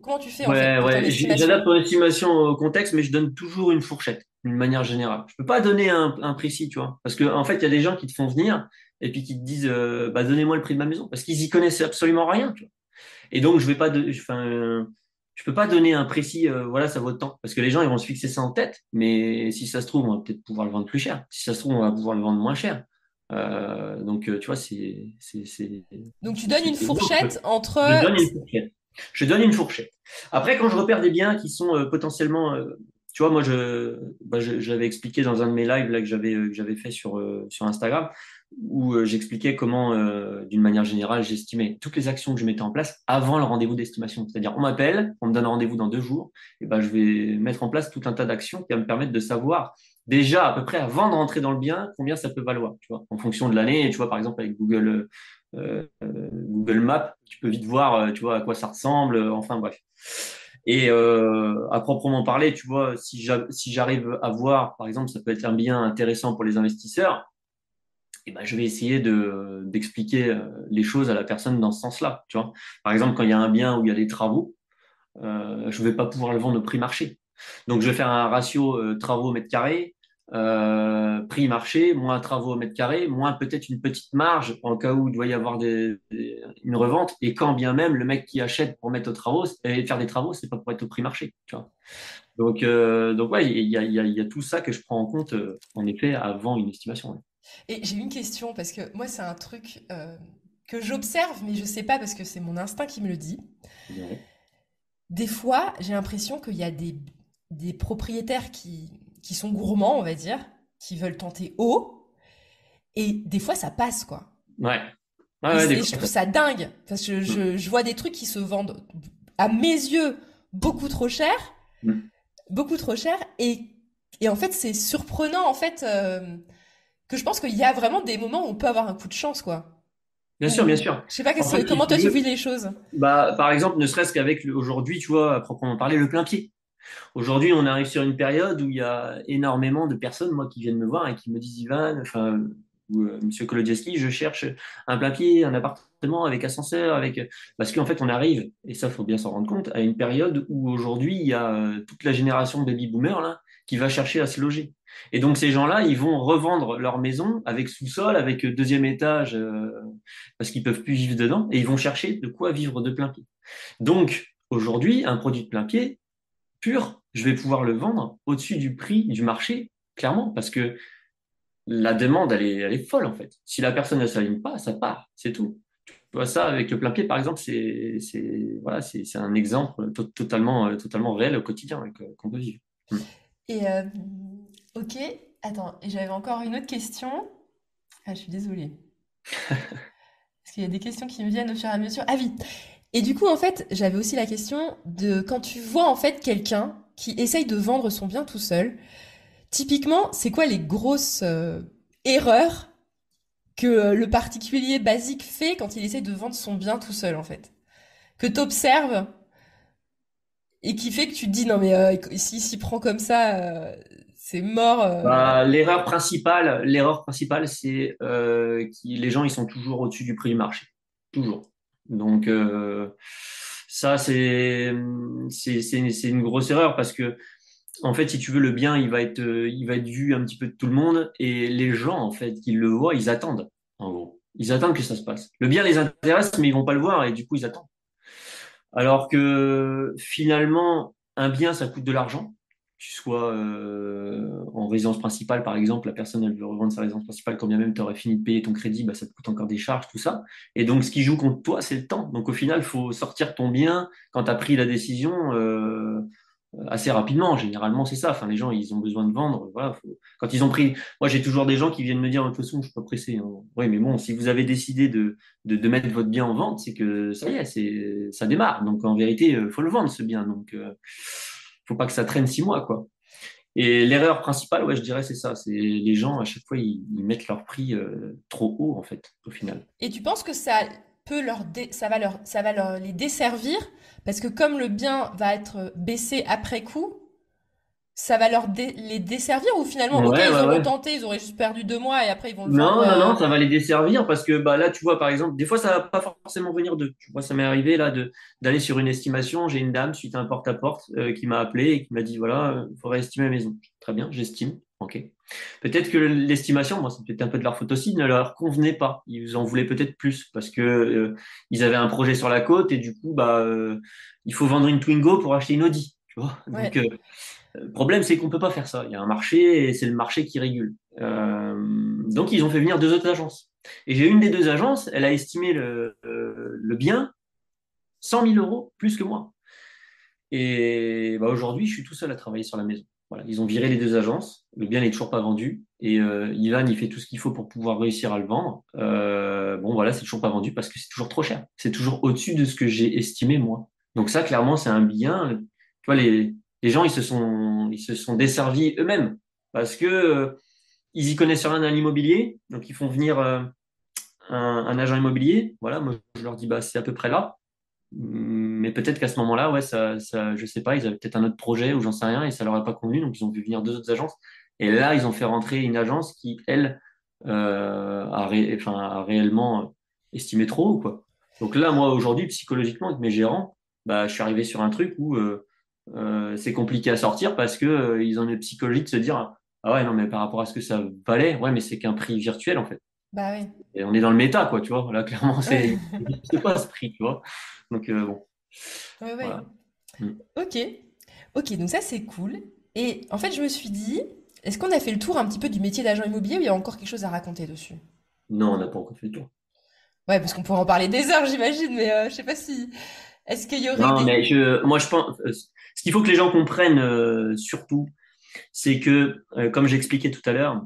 comment tu fais en fait
Ouais,
pour ton
ouais,
estimation?
j'adapte mon estimation au contexte, mais je donne toujours une fourchette, d'une manière générale. Je peux pas donner un précis, tu vois, parce que en fait, il y a des gens qui te font venir et puis qui te disent, donnez-moi le prix de ma maison, parce qu'ils y connaissent absolument rien, tu vois. Et donc, je peux pas donner un précis, voilà, ça vaut tant, parce que les gens, ils vont se fixer ça en tête, mais si ça se trouve, on va peut-être pouvoir le vendre plus cher. Si ça se trouve, on va pouvoir le vendre moins cher. Donc, tu vois,
Donc tu donnes une
c'est dur.
fourchette entre
Je donne une fourchette. Je donne une fourchette. Après, quand je repère des biens qui sont potentiellement, tu vois, moi, j'avais expliqué dans un de mes lives là que j'avais fait sur Instagram, où j'expliquais comment, d'une manière générale, j'estimais toutes les actions que je mettais en place avant le rendez-vous d'estimation. C'est-à-dire, on m'appelle, on me donne un rendez-vous dans 2 jours, et ben, je vais mettre en place tout un tas d'actions qui va me permettre de savoir déjà à peu près avant de rentrer dans le bien combien ça peut valoir, tu vois, en fonction de l'année. Et tu vois, par exemple, avec Google Maps, tu peux vite voir, tu vois, à quoi ça ressemble, enfin bref. Et à proprement parler, tu vois, si j'arrive à voir, par exemple, ça peut être un bien intéressant pour les investisseurs, et ben, je vais essayer d'expliquer les choses à la personne dans ce sens-là, tu vois. Par exemple, quand il y a un bien où il y a des travaux, je vais pas pouvoir le vendre au prix marché. Donc, je vais faire un ratio travaux au mètre carré, prix marché, moins travaux au mètre carré, moins peut-être une petite marge en cas où il doit y avoir une revente. Et quand bien même le mec qui achète pour mettre aux travaux et faire des travaux, c'est pas pour être au prix marché. Tu vois. Donc ouais, il y a tout ça que je prends en compte en effet avant une estimation. Ouais.
et j'ai une question parce que moi c'est un truc que j'observe mais je sais pas parce que c'est mon instinct qui me le dit.
Ouais.
des fois, j'ai l'impression qu'il y a des propriétaires qui sont gourmands, on va dire, qui veulent tenter haut, et des fois, ça passe, quoi.
Ouais. Ouais, ouais, des
Et
fois,
je trouve
ça-
ça dingue, parce que
Mm.
je vois des trucs qui se vendent, à mes yeux, beaucoup trop cher,
Mm.
beaucoup trop cher, et en fait, c'est surprenant, en fait, que je pense qu'il y a vraiment des moments où on peut avoir un coup de chance, quoi.
Bien sûr, bien
Ou,
sûr.
je sais pas,
En fait, si
comment
tu
toi tu vis
veux,
les choses.
bah, par exemple, ne serait-ce qu'avec aujourd'hui, tu vois, à proprement parler, le plein pied. Aujourd'hui, on arrive sur une période où il y a énormément de personnes, moi, qui viennent me voir et qui me disent, Ivan, enfin, ou Monsieur Kolodjeski, je cherche un plein pied, un appartement avec ascenseur, avec, parce qu'en fait, on arrive, et ça, faut bien s'en rendre compte, à une période où aujourd'hui, il y a toute la génération de baby boomers, là, qui va chercher à se loger. Et donc, ces gens-là, ils vont revendre leur maison avec sous-sol, avec deuxième étage, parce qu'ils peuvent plus vivre dedans, et ils vont chercher de quoi vivre de plein pied. Donc, aujourd'hui, un produit de plein pied, pur, je vais pouvoir le vendre au-dessus du prix du marché, clairement, parce que la demande, elle est folle, en fait. Si la personne ne s'aligne pas, ça part, c'est tout. Tu vois ça avec le plein pied, par exemple, voilà, c'est un exemple totalement, totalement réel au quotidien qu'on peut vivre. Mm.
Et ok, attends, et j'avais encore une autre question. Ah, je suis désolée. Parce qu'il y a des questions qui me viennent au fur et à mesure. Ah oui. Et du coup, en fait, j'avais aussi la question de quand tu vois en fait quelqu'un qui essaye de vendre son bien tout seul, typiquement, c'est quoi les grosses erreurs que le particulier basique fait quand il essaye de vendre son bien tout seul, en fait? Que t'observes et qui fait que tu te dis non mais s'il s'y prend comme ça, c'est mort.
Bah, l'erreur principale, c'est que les gens, ils sont toujours au-dessus du prix du marché, toujours. Donc ça, c'est une grosse erreur parce que en fait, si tu veux, le bien, il va être vu un petit peu de tout le monde et les gens, en fait, qui le voient, ils attendent, en gros. Ils attendent que ça se passe. Le bien les intéresse, mais ils vont pas le voir et du coup, ils attendent. Alors que finalement, un bien, ça coûte de l'argent. Que tu sois en résidence principale, par exemple, la personne, elle veut revendre sa résidence principale, quand bien même tu aurais fini de payer ton crédit, bah, ça te coûte encore des charges, tout ça. Et donc, ce qui joue contre toi, c'est le temps. Donc, au final, il faut sortir ton bien quand tu as pris la décision assez rapidement. Généralement, c'est ça. Enfin, les gens, ils ont besoin de vendre. Voilà, quand ils ont pris. Moi, j'ai toujours des gens qui viennent me dire, de toute façon, je suis pas pressé, hein. Oui, mais bon, si vous avez décidé de mettre votre bien en vente, c'est que ça y est, ça démarre. Donc, en vérité, faut le vendre, ce bien. Donc, faut pas que ça traîne 6 mois, quoi. Et l'erreur principale, ouais, je dirais, c'est ça. C'est les gens, à chaque fois, ils mettent leur prix trop haut, en fait, au final.
Et tu penses que ça peut ça va les desservir parce que comme le bien va être baissé après coup, ça va les desservir ou finalement, ok,
Ouais,
ils
ouais,
auront
ouais.
tenté, ils auraient juste perdu 2 mois et après ils vont le vendre.
Non, non, non, ça va les desservir parce que bah, là, tu vois, par exemple, des fois, ça va pas forcément venir d'eux. Tu vois, ça m'est arrivé là d'aller sur une estimation. J'ai une dame suite à un porte-à-porte qui m'a appelé et qui m'a dit, voilà, il faudrait estimer la maison. Très bien, j'estime. OK. Peut-être que l'estimation, moi, c'est peut-être un peu de leur faute aussi, ne leur convenait pas. Ils en voulaient peut-être plus parce que ils avaient un projet sur la côte et du coup, bah, il faut vendre une Twingo pour acheter une Audi. Tu vois. Donc,
Ouais.
le problème, c'est qu'on peut pas faire ça. Il y a un marché et c'est le marché qui régule. Donc, ils ont fait venir 2 autres agences. Et j'ai une des 2 agences, elle a estimé le bien 100 000 euros plus que moi. Et bah, aujourd'hui, je suis tout seul à travailler sur la maison. Voilà, ils ont viré les 2 agences. Le bien n'est toujours pas vendu. Et Ivan, il fait tout ce qu'il faut pour pouvoir réussir à le vendre. Bon, voilà, c'est toujours pas vendu parce que c'est toujours trop cher. C'est toujours au-dessus de ce que j'ai estimé moi. Donc ça, clairement, c'est un bien. Tu vois, les gens, ils se sont desservis eux-mêmes parce que ils y connaissent rien à l'immobilier. Donc ils font venir un agent immobilier. Voilà, moi je leur dis bah c'est à peu près là. Mais peut-être qu'à ce moment-là, ouais, je sais pas, ils avaient peut-être un autre projet ou j'en sais rien et ça leur a pas convenu, donc ils ont vu venir 2 autres agences. Et là, ils ont fait rentrer une agence qui, elle, enfin, a réellement estimé trop haut, quoi. Donc là, moi, aujourd'hui, psychologiquement, avec mes gérants, bah, je suis arrivé sur un truc où c'est compliqué à sortir parce que ils ont une psychologie de se dire, ah ouais, non, mais par rapport à ce que ça valait, ouais, mais c'est qu'un prix virtuel, en fait.
Bah oui.
Et on est dans le méta, quoi, tu vois. Là, clairement,
Ouais.
c'est pas ce prix, tu vois. Donc, bon,
Ouais, ouais.
voilà. Mm.
Ok. Ok, donc ça c'est cool. Et en fait, je me suis dit, est-ce qu'on a fait le tour un petit peu du métier d'agent immobilier ou il y a encore quelque chose à raconter dessus?
Non, on n'a pas encore fait le tour.
Ouais, parce qu'on pourrait en parler des heures, j'imagine, mais je sais pas si. Est-ce qu'il y aurait
Non,
des...
mais moi, je pense, ce qu'il faut que les gens comprennent surtout, c'est que, comme j'expliquais tout à l'heure,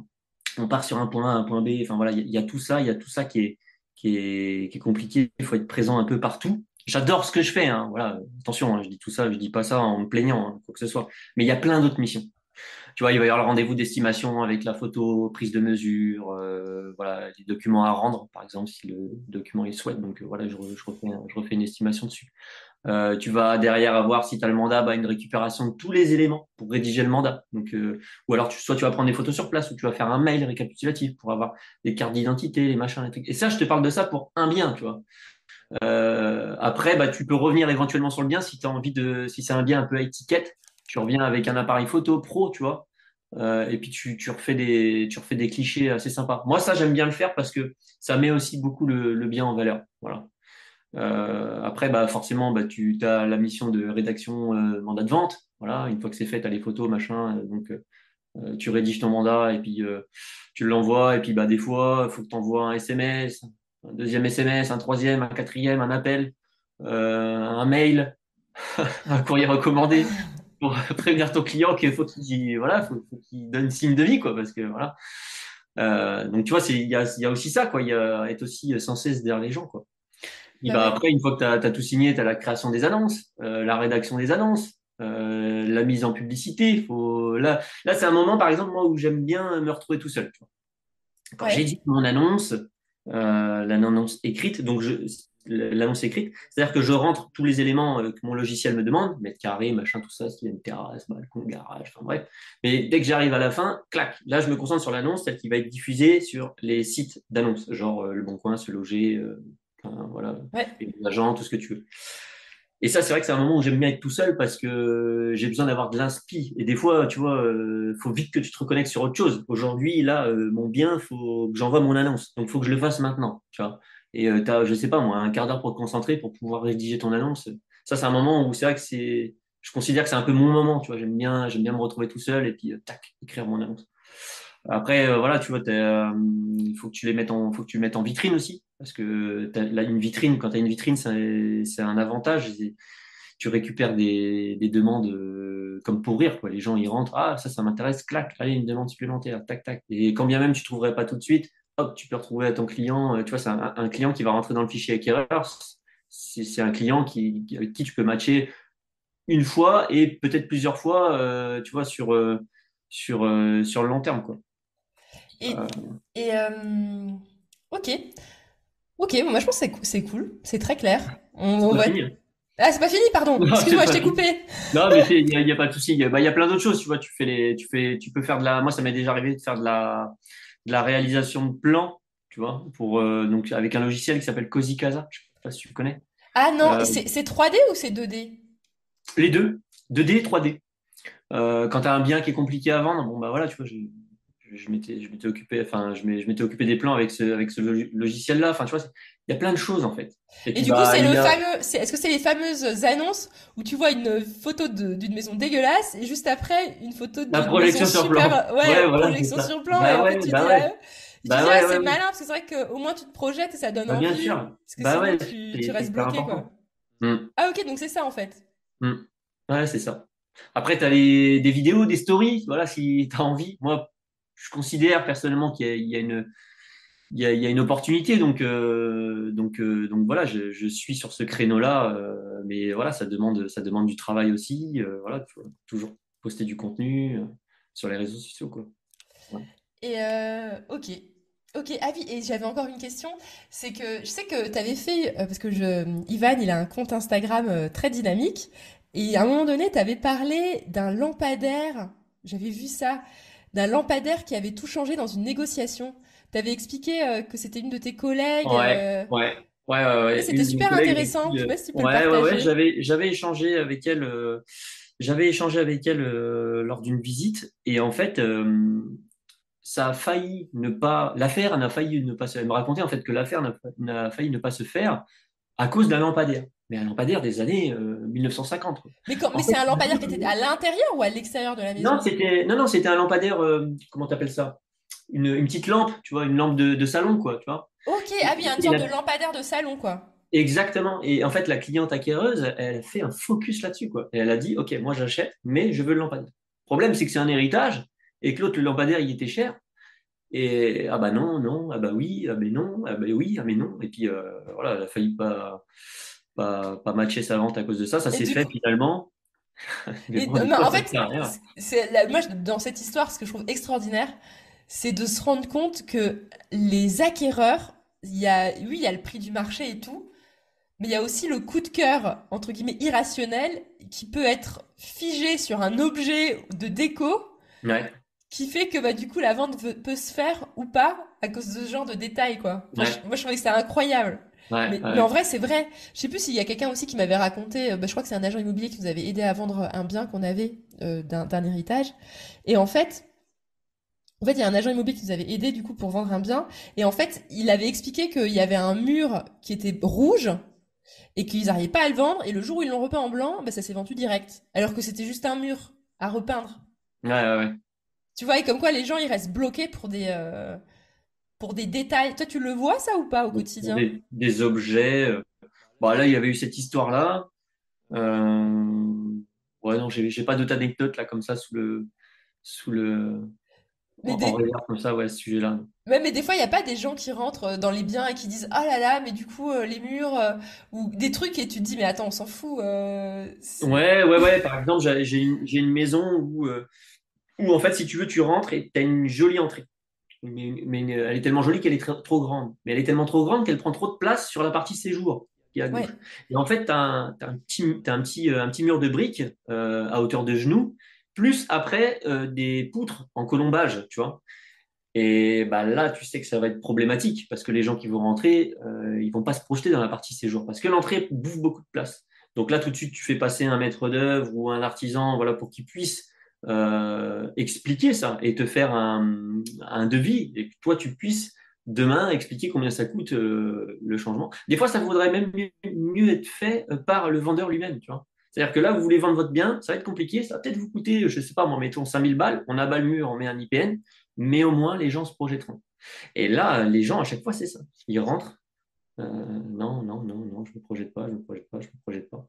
on part sur un point A, un point B. Enfin voilà, il y a tout ça, il y a tout ça qui est compliqué. Il faut être présent un peu partout. J'adore ce que je fais, hein, voilà. Attention, hein, je dis tout ça, je dis pas ça en me plaignant, hein, quoi que ce soit. Mais il y a plein d'autres missions. Tu vois, il va y avoir le rendez-vous d'estimation avec la photo, prise de mesure, voilà, les documents à rendre, par exemple, si le document il souhaite. Donc voilà, je refais une estimation dessus. Tu vas derrière avoir, si tu as le mandat, bah, une récupération de tous les éléments pour rédiger le mandat. Donc, ou alors, soit tu vas prendre des photos sur place, ou tu vas faire un mail récapitulatif pour avoir les cartes d'identité, les machins, les trucs. Et ça, je te parle de ça pour un bien, tu vois. Après, bah, tu peux revenir éventuellement sur le bien si tu as envie si c'est un bien un peu à étiquette, tu reviens avec un appareil photo pro, tu vois. Et puis tu refais des clichés assez sympas. Moi, ça, j'aime bien le faire parce que ça met aussi beaucoup le bien en valeur. Voilà. Après, bah, forcément, bah, tu as la mission de rédaction mandat de vente. Voilà, une fois que c'est fait, tu as les photos, machin. Donc, tu rédiges ton mandat et puis tu l'envoies. Et puis, bah, des fois, il faut que tu envoies un SMS, un deuxième SMS, un troisième, un quatrième, un appel, un mail, un courrier recommandé pour prévenir ton client qu'il faut qu'il donne signe de vie, quoi. Parce que, voilà. Donc, tu vois, il y a aussi ça, quoi. Il y a être aussi sans cesse derrière les gens, quoi. Et
Bah
bah
ouais.
après, une fois que tu as tout signé, tu as la création des annonces, la rédaction des annonces, la mise en publicité. Là, c'est un moment, par exemple, moi, où j'aime bien me retrouver tout seul. Tu vois. Quand
Ouais.
j'édite mon annonce, l'annonce écrite, l'annonce écrite, c'est-à-dire que je rentre tous les éléments que mon logiciel me demande, mètre carré, machin, tout ça, s'il y a une terrasse, balcon, garage, enfin bref. Mais dès que j'arrive à la fin, clac, là, je me concentre sur l'annonce, celle qui va être diffusée sur les sites d'annonces, genre Le Bon Coin, Se Loger, enfin, voilà,
Ouais.
les agents, tout ce que tu veux. Et ça, c'est vrai que c'est un moment où j'aime bien être tout seul parce que j'ai besoin d'avoir de l'inspi. Et des fois, tu vois, faut vite que tu te reconnectes sur autre chose. Aujourd'hui, là, mon bien, faut que j'envoie mon annonce. Donc, faut que je le fasse maintenant, tu vois. Et t'as, je sais pas moi, un quart d'heure pour te concentrer, pour pouvoir rédiger ton annonce. Ça, c'est un moment où c'est vrai que je considère que c'est un peu mon moment, tu vois. J'aime bien me retrouver tout seul et puis, tac, écrire mon annonce. Après, voilà, tu vois, il faut que faut que tu le mettes en vitrine aussi, parce que là, une vitrine, quand tu as une vitrine, c'est un avantage. Tu récupères des demandes comme pour rire, quoi. Les gens, ils rentrent, ah, ça m'intéresse, clac, allez, une demande supplémentaire, tac, tac. Et quand bien même tu trouverais pas tout de suite, hop, tu peux retrouver à ton client, tu vois, c'est un client qui va rentrer dans le fichier acquéreur. C'est un client avec qui tu peux matcher une fois et peut-être plusieurs fois, tu vois, sur le long terme, quoi.
Et, et ok. Ok, moi je pense que c'est cool. C'est très clair.
C'est
On
pas
va...
fini, hein.
Ah, c'est pas fini, pardon.
Non, c'est
Excuse-moi, je
pas
t'ai
fini.
coupé.
Non, mais il y a pas de souci. Il y a plein d'autres choses. Tu vois, tu peux faire moi, ça m'est déjà arrivé de faire de la réalisation de plans, tu vois, donc avec un logiciel qui s'appelle Cozy Casa. Je sais pas si tu connais.
Ah non,
Euh,
c'est 3D ou c'est 2D?
les deux, 2D, 3D. Quand tu as un bien qui est compliqué à vendre, bon, bah voilà, tu vois, je m'étais occupé, enfin, je m'étais occupé des plans avec ce logiciel-là. Enfin, tu vois, il y a plein de choses, en fait. Et
Et
puis,
du coup,
bah,
c'est
il
le
y a
fameux, est-ce que c'est les fameuses annonces où tu vois une photo d'une maison dégueulasse et juste après une photo
la
d'une maison
projection sur plan.
super,
Ouais,
ouais,
voilà, c'est
projection
ça.
sur plan et
Bah
en fait
ouais,
tu dis
bah
ah,
ouais.
et tu dis
Bah
ah
ouais, ouais,
c'est
ouais.
malin parce que c'est vrai qu'au moins tu te projettes et ça donne
Bah, bien
envie
sûr.
parce que
Bah
sinon
ouais,
tu
c'est
restes
hyper
bloqué quoi.
important. Mm,
Ah ok donc c'est ça en fait.
mm. Ouais, c'est ça. Après, tu as des vidéos, des stories, voilà, si tu as envie. Moi, je considère personnellement qu'il y a une opportunité, donc voilà, je suis sur ce créneau-là, mais voilà, ça demande du travail aussi, voilà, tu vois, toujours poster du contenu sur les réseaux sociaux, quoi. Ouais.
Et ok. Ok, ah oui, et j'avais encore une question, c'est que je sais que tu avais fait, parce que Ivan, il a un compte Instagram très dynamique, et à un moment donné, tu avais parlé d'un lampadaire, j'avais vu ça, d'un lampadaire qui avait tout changé dans une négociation. Tu avais expliqué que c'était une de tes collègues,
Ouais, ouais, ouais, ouais,
et
ouais.
c'était
Une de mes
super
collègues avec
intéressant,
qui,
je sais pas si tu peux le
ouais, ouais, ouais,
partager.
j'avais échangé avec elle lors d'une visite, et en fait, ça a failli ne pas, l'affaire n'a failli ne pas se, elle me racontait en fait que l'affaire n'a failli ne pas se faire à cause d'un lampadaire. Mais un lampadaire des années 1950, quoi.
Mais
En fait,
c'est un lampadaire qui était à l'intérieur ou à l'extérieur de la
non,
maison?
c'était un lampadaire, comment t'appelles ça? Une petite lampe, tu vois, une lampe de salon, quoi, tu vois.
Ok, ah oui, une
Et
sorte de lampadaire de salon, quoi.
exactement. Et en fait, la cliente acquéreuse, elle a fait un focus là-dessus, quoi. Et elle a dit, OK, moi j'achète, mais je veux le lampadaire. Le problème, c'est que c'est un héritage et que l'autre, le lampadaire, il était cher. Et ah bah non, non, ah bah oui, ah mais non, ah bah oui, ah mais non. Et puis voilà, elle a failli pas matcher sa vente à cause de ça. Ça
Et
s'est
du
fait
coup,
finalement. Mais bon, des
non,
fois,
en
ça
fait,
sert à rien.
moi, dans cette histoire, ce que je trouve extraordinaire, c'est de se rendre compte que les acquéreurs, oui, il y a le prix du marché et tout, mais il y a aussi le coup de cœur, entre guillemets, irrationnel, qui peut être figé sur un objet de déco,
Ouais,
qui fait que bah, du coup, la vente peut se faire ou pas à cause de ce genre de détails, quoi. Enfin,
ouais,
moi, je trouvais que c'était incroyable.
ouais,
Mais en
ouais.
vrai, c'est vrai. Je sais plus s'il y a quelqu'un aussi qui m'avait raconté, bah, je crois que c'est un agent immobilier qui nous avait aidé à vendre un bien qu'on avait d'un héritage. Et en fait, il y a un agent immobilier qui nous avait aidé du coup pour vendre un bien. Et en fait, il avait expliqué qu'il y avait un mur qui était rouge et qu'ils n'arrivaient pas à le vendre. Et le jour où ils l'ont repeint en blanc, bah, ça s'est vendu direct. Alors que c'était juste un mur à repeindre.
Ouais, ouais, ouais.
Tu vois, et comme quoi les gens ils restent bloqués pour des détails. Toi, tu le vois ça ou pas au
Pour
quotidien?
des objets. Bon, là, il y avait eu cette histoire-là. Ouais, non, j'ai pas d'autres anecdotes là comme ça sous le,
Mais
en
des,
réserve comme ça, ouais, à ce sujet-là.
Ouais, mais des fois, il n'y a pas des gens qui rentrent dans les biens et qui disent ah là là, mais du coup, les murs, ou des trucs, et tu te dis, mais attends, on s'en fout.
Ouais, ouais, ouais. Par exemple, j'ai une maison où, en fait, si tu veux, tu rentres et tu as une jolie entrée. Elle est tellement jolie qu'elle est trop grande. Mais elle est tellement trop grande qu'elle prend trop de place sur la partie séjour qui est à gauche.
Ouais.
Et en fait, tu as, un petit mur de briques à hauteur de genou, plus après des poutres en colombage, tu vois. Et bah, là, tu sais que ça va être problématique parce que les gens qui vont rentrer, ils vont pas se projeter dans la partie séjour parce que l'entrée bouffe beaucoup de place. Donc là, tout de suite, tu fais passer un maître d'œuvre ou un artisan, voilà, pour qu'il puisse expliquer ça et te faire un devis et que toi, tu puisses demain expliquer combien ça coûte le changement. Des fois, ça vaudrait même mieux être fait par le vendeur lui-même, tu vois. C'est-à-dire que là, vous voulez vendre votre bien, ça va être compliqué, ça va peut-être vous coûter, je sais pas, moi, mettons 5 000 balles, on abat le mur, on met un IPN, mais au moins les gens se projetteront. Et là, les gens, à chaque fois, c'est ça. Ils rentrent. Non, non, non, non, je ne me projette pas, je ne me projette pas, je ne me projette pas.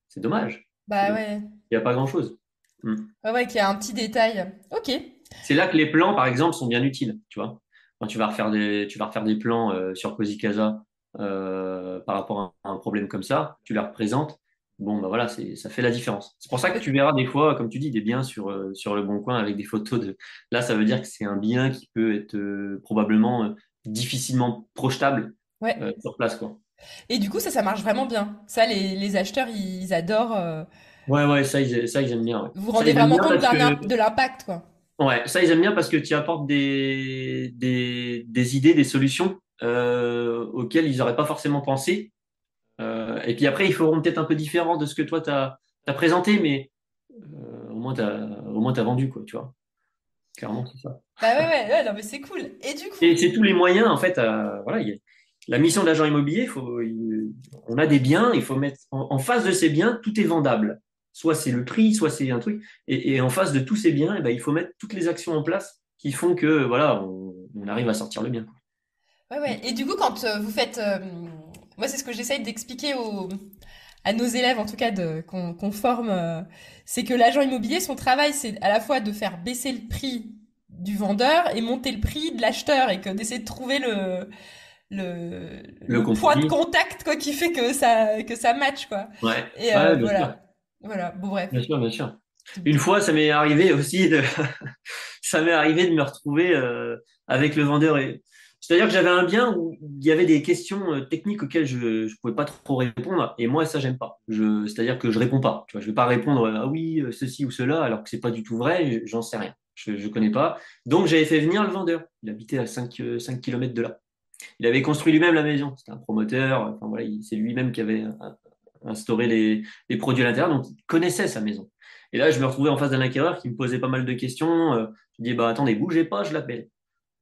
C'est dommage. C'est
Bah
dommage.
ouais.
Il n'y a pas grand-chose. Hmm.
Ouais, ouais, qu'il y a un petit détail. Ok.
C'est là que les plans, par exemple, sont bien utiles, tu vois. Quand tu vas refaire des plans sur Cozy Casa par rapport à un problème comme ça, tu les représentes. Bon, bah voilà, ça fait la différence. C'est pour ça que tu verras des fois, comme tu dis, des biens sur le Bon Coin avec des photos de. Là, ça veut dire que c'est un bien qui peut être probablement difficilement projetable
Ouais.
sur place, quoi.
Et du coup, ça marche vraiment bien. Ça, les acheteurs, ils adorent.
Ouais, ouais, ça, ils aiment bien. Ouais.
Vous vous
Ça,
rendez
ils aiment
vraiment
bien
compte
parce que.
de l'impact, quoi.
Ouais, ça, ils aiment bien parce que tu apportes des idées, des solutions auxquelles ils n'auraient pas forcément pensé. Et puis après, ils feront peut-être un peu différent de ce que toi, tu as présenté, mais au moins, t'as vendu, quoi, tu vois. Clairement, c'est ça.
Bah ouais, ouais, ouais, non, mais c'est cool. Et du
Et
coup,
c'est tous les moyens, en fait. Voilà, la mission de l'agent immobilier, on a des biens, il faut mettre en face de ces biens, tout est vendable. Soit c'est le prix, soit c'est un truc. Et en face de tous ces biens, eh ben, il faut mettre toutes les actions en place qui font que voilà, on arrive à sortir le bien.
ouais, ouais. Et du coup, quand vous faites, moi, c'est ce que j'essaye d'expliquer à nos élèves, en tout cas, qu'on forme, c'est que l'agent immobilier, son travail, c'est à la fois de faire baisser le prix du vendeur et monter le prix de l'acheteur et que d'essayer de trouver
Le
le point de
compromis.
contact, quoi, qui fait que ça match, quoi.
Ouais,
Et
ouais, bien sûr.
voilà. Voilà. Bon, bref.
Bien sûr, bien sûr. Une fois, ça m'est arrivé aussi ça m'est arrivé de me retrouver avec le vendeur. C'est-à-dire que j'avais un bien où il y avait des questions techniques auxquelles je ne pouvais pas trop répondre. Et moi, ça, j'aime pas. C'est-à-dire que je réponds pas. Tu vois, je vais pas répondre ah oui, ceci ou cela, alors que c'est pas du tout vrai. J'en sais rien. Je connais pas. Donc, j'avais fait venir le vendeur. Il habitait à 5 km de là. Il avait construit lui-même la maison. C'était un promoteur. Enfin, voilà, c'est lui-même qui avait instauré les produits à l'intérieur. Donc, il connaissait sa maison. Et là, je me retrouvais en face d'un acquéreur qui me posait pas mal de questions. Je dis, bah, attendez, bougez pas, je l'appelle.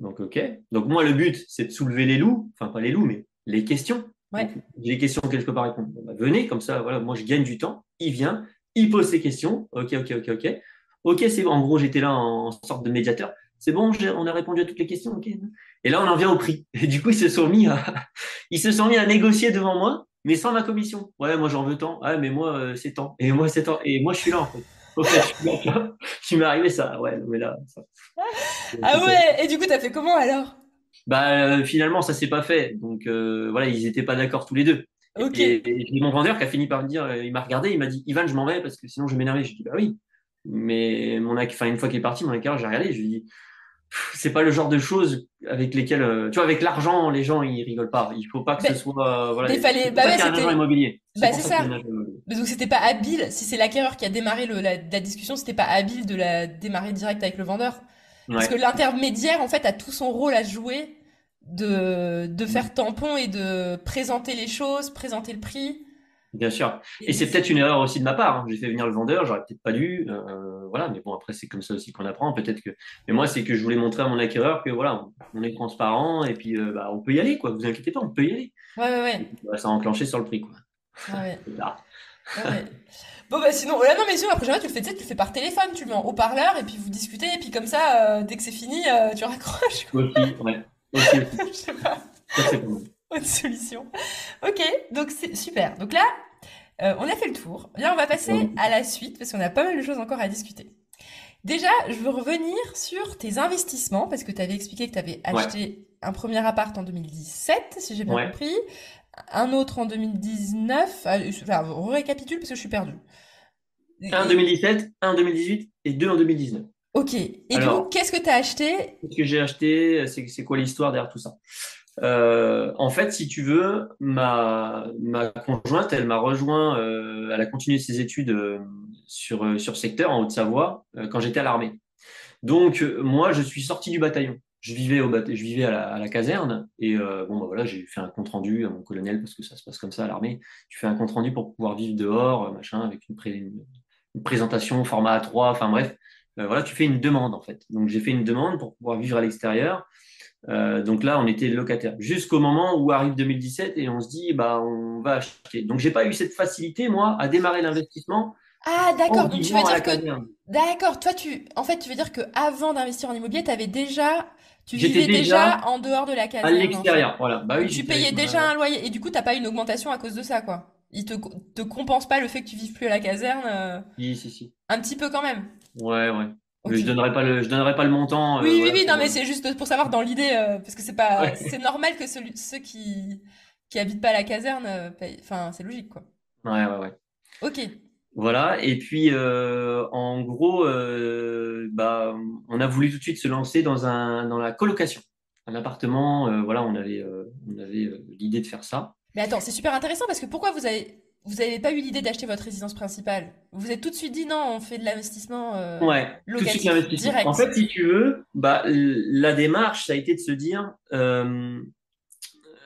Donc, OK. Donc, moi, le but, c'est de soulever les loups. Enfin, pas les loups, mais les questions. Donc,
Ouais.
j'ai des questions quelque part à répondre. Bon, bah, venez, comme ça, voilà, moi, je gagne du temps. Il vient, il pose ses questions. OK, OK, OK, OK. OK, c'est bon. En gros, j'étais là en sorte de médiateur. C'est bon, on a répondu à toutes les questions. OK. Et là, on en vient au prix. Et du coup, ils se sont mis à négocier devant moi. mais sans ma commission. Ouais, moi j'en veux tant. Ah, mais moi c'est tant. Et moi c'est tant. Et moi je suis là en fait. Au fait, je suis là, tu vois. Tu m'es arrivé ça. Ouais, mais là, ça.
Ah ouais, et du coup, t'as fait comment alors?
Bah finalement ça s'est pas fait. Donc voilà, ils étaient pas d'accord tous les deux.
Ok.
Et j'ai mon vendeur qui a fini par me dire, il m'a regardé, il m'a dit, Ivan, je m'en vais parce que sinon je vais m'énerver. Je dis, bah oui. Mais enfin, une fois qu'il est parti, mon acquéreur, j'ai regardé, je lui ai dit, c'est pas le genre de choses avec lesquelles, tu vois, avec l'argent, les gens, ils rigolent pas. Il faut pas que ce
Ben,
soit, voilà.
mais
C'est
fallait.
pour
Bah
ça
ouais,
qu'il y a un agent
c'était.
immobilier. C'est
Bah
pour
c'est
ça qu'il y a
ça.
un agent immobilier.
Mais donc c'était pas habile, si c'est l'acquéreur qui a démarré la discussion, c'était pas habile de la démarrer direct avec le vendeur. Parce que
Ouais,
l'intermédiaire, en fait, a tout son rôle à jouer de faire tampon et de présenter les choses, présenter le prix.
bien sûr.
Et
Et c'est
c'est-
peut-être une erreur aussi de ma part, hein. J'ai fait venir le vendeur, j'aurais peut-être pas dû, voilà. Mais bon, après, c'est comme ça aussi qu'on apprend. Peut-être que, mais moi, c'est que je voulais montrer à mon acquéreur que voilà, on est transparent et puis, bah, on peut y aller, quoi. Vous inquiétez pas, on peut y aller.
Ouais, ouais,
Et
ouais.
puis, bah, ça a enclenché sur le prix, quoi.
Ouais, ouais.
Là.
Ouais, ouais. Bon, bah sinon, là, non, mais sinon, la prochaine fois, tu le fais, tu sais, tu le fais par téléphone, tu le mets en haut-parleur, et puis vous discutez, et puis comme ça, dès que c'est fini, tu raccroches, quoi.
Aussi, ouais. Aussi, aussi.
Je sais pas,
Ça, c'est pas mal.
autre solution. Ok, donc c'est super. Donc là, on a fait le tour. Là, on va passer à la suite, parce qu'on a pas mal de choses encore à discuter. Déjà, je veux revenir sur tes investissements, parce que tu avais expliqué que tu avais
Ouais,
acheté un premier appart en 2017, si j'ai bien
ouais.
compris, un autre en 2019. Enfin, on récapitule parce que je suis perdue.
Un en
Et-
2017, un en 2018 et deux en 2019.
ok. Et du coup,
Alors,
qu'est-ce que tu as acheté?
qu'est-ce que j'ai acheté? C'est quoi l'histoire derrière tout ça? En fait, si tu veux, ma conjointe, elle m'a rejoint, elle a continué ses études sur secteur en Haute-Savoie quand j'étais à l'armée. Donc, moi, je suis sorti du bataillon. Je vivais à la caserne et bon, bah, voilà, j'ai fait un compte rendu à mon colonel parce que ça se passe comme ça à l'armée. Tu fais un compte rendu pour pouvoir vivre dehors, machin, avec une présentation format A3, enfin bref. Voilà, tu fais une demande en fait. Donc, j'ai fait une demande pour pouvoir vivre à l'extérieur. Donc là, on était locataire jusqu'au moment où arrive 2017 et on se dit, bah, on va acheter. Donc, j'ai pas eu cette facilité, moi, à démarrer l'investissement
Ah,
en
d'accord. Donc tu veux
vivant à la
dire que,
caserne.
d'accord, toi en fait, tu veux dire que avant d'investir en immobilier, tu
J'étais
vivais déjà
déjà
en dehors de la
à
caserne, en fait.
l'extérieur. Voilà. Bah
Donc
oui,
tu
j'étais avec
payais déjà
ma.
un loyer et du coup, t'as pas eu une augmentation à cause de ça, quoi. Te compense pas le fait que tu vives plus à la caserne,
Si, si, si.
un petit peu quand même.
Ouais, ouais. Mais
Ok.
je donnerai pas le montant,
Oui, oui,
voilà,
oui, non,
pour.
mais c'est juste pour savoir dans l'idée, parce que c'est pas,
Ouais,
c'est normal que ceux qui habitent pas à la caserne, enfin, c'est logique, quoi.
ouais, ouais, ouais.
Ok.
Voilà. Et puis, en gros, bah, on a voulu tout de suite se lancer dans la colocation. Un appartement, voilà, on avait l'idée de faire ça.
Mais attends, c'est super intéressant parce que pourquoi vous avez pas eu l'idée d'acheter votre résidence principale? Vous vous êtes tout de suite dit non, on fait de l'investissement
Ouais, tout de suite
locatif,
l'investissement. En
direct.
fait, si tu veux, bah, la démarche, ça a été de se dire,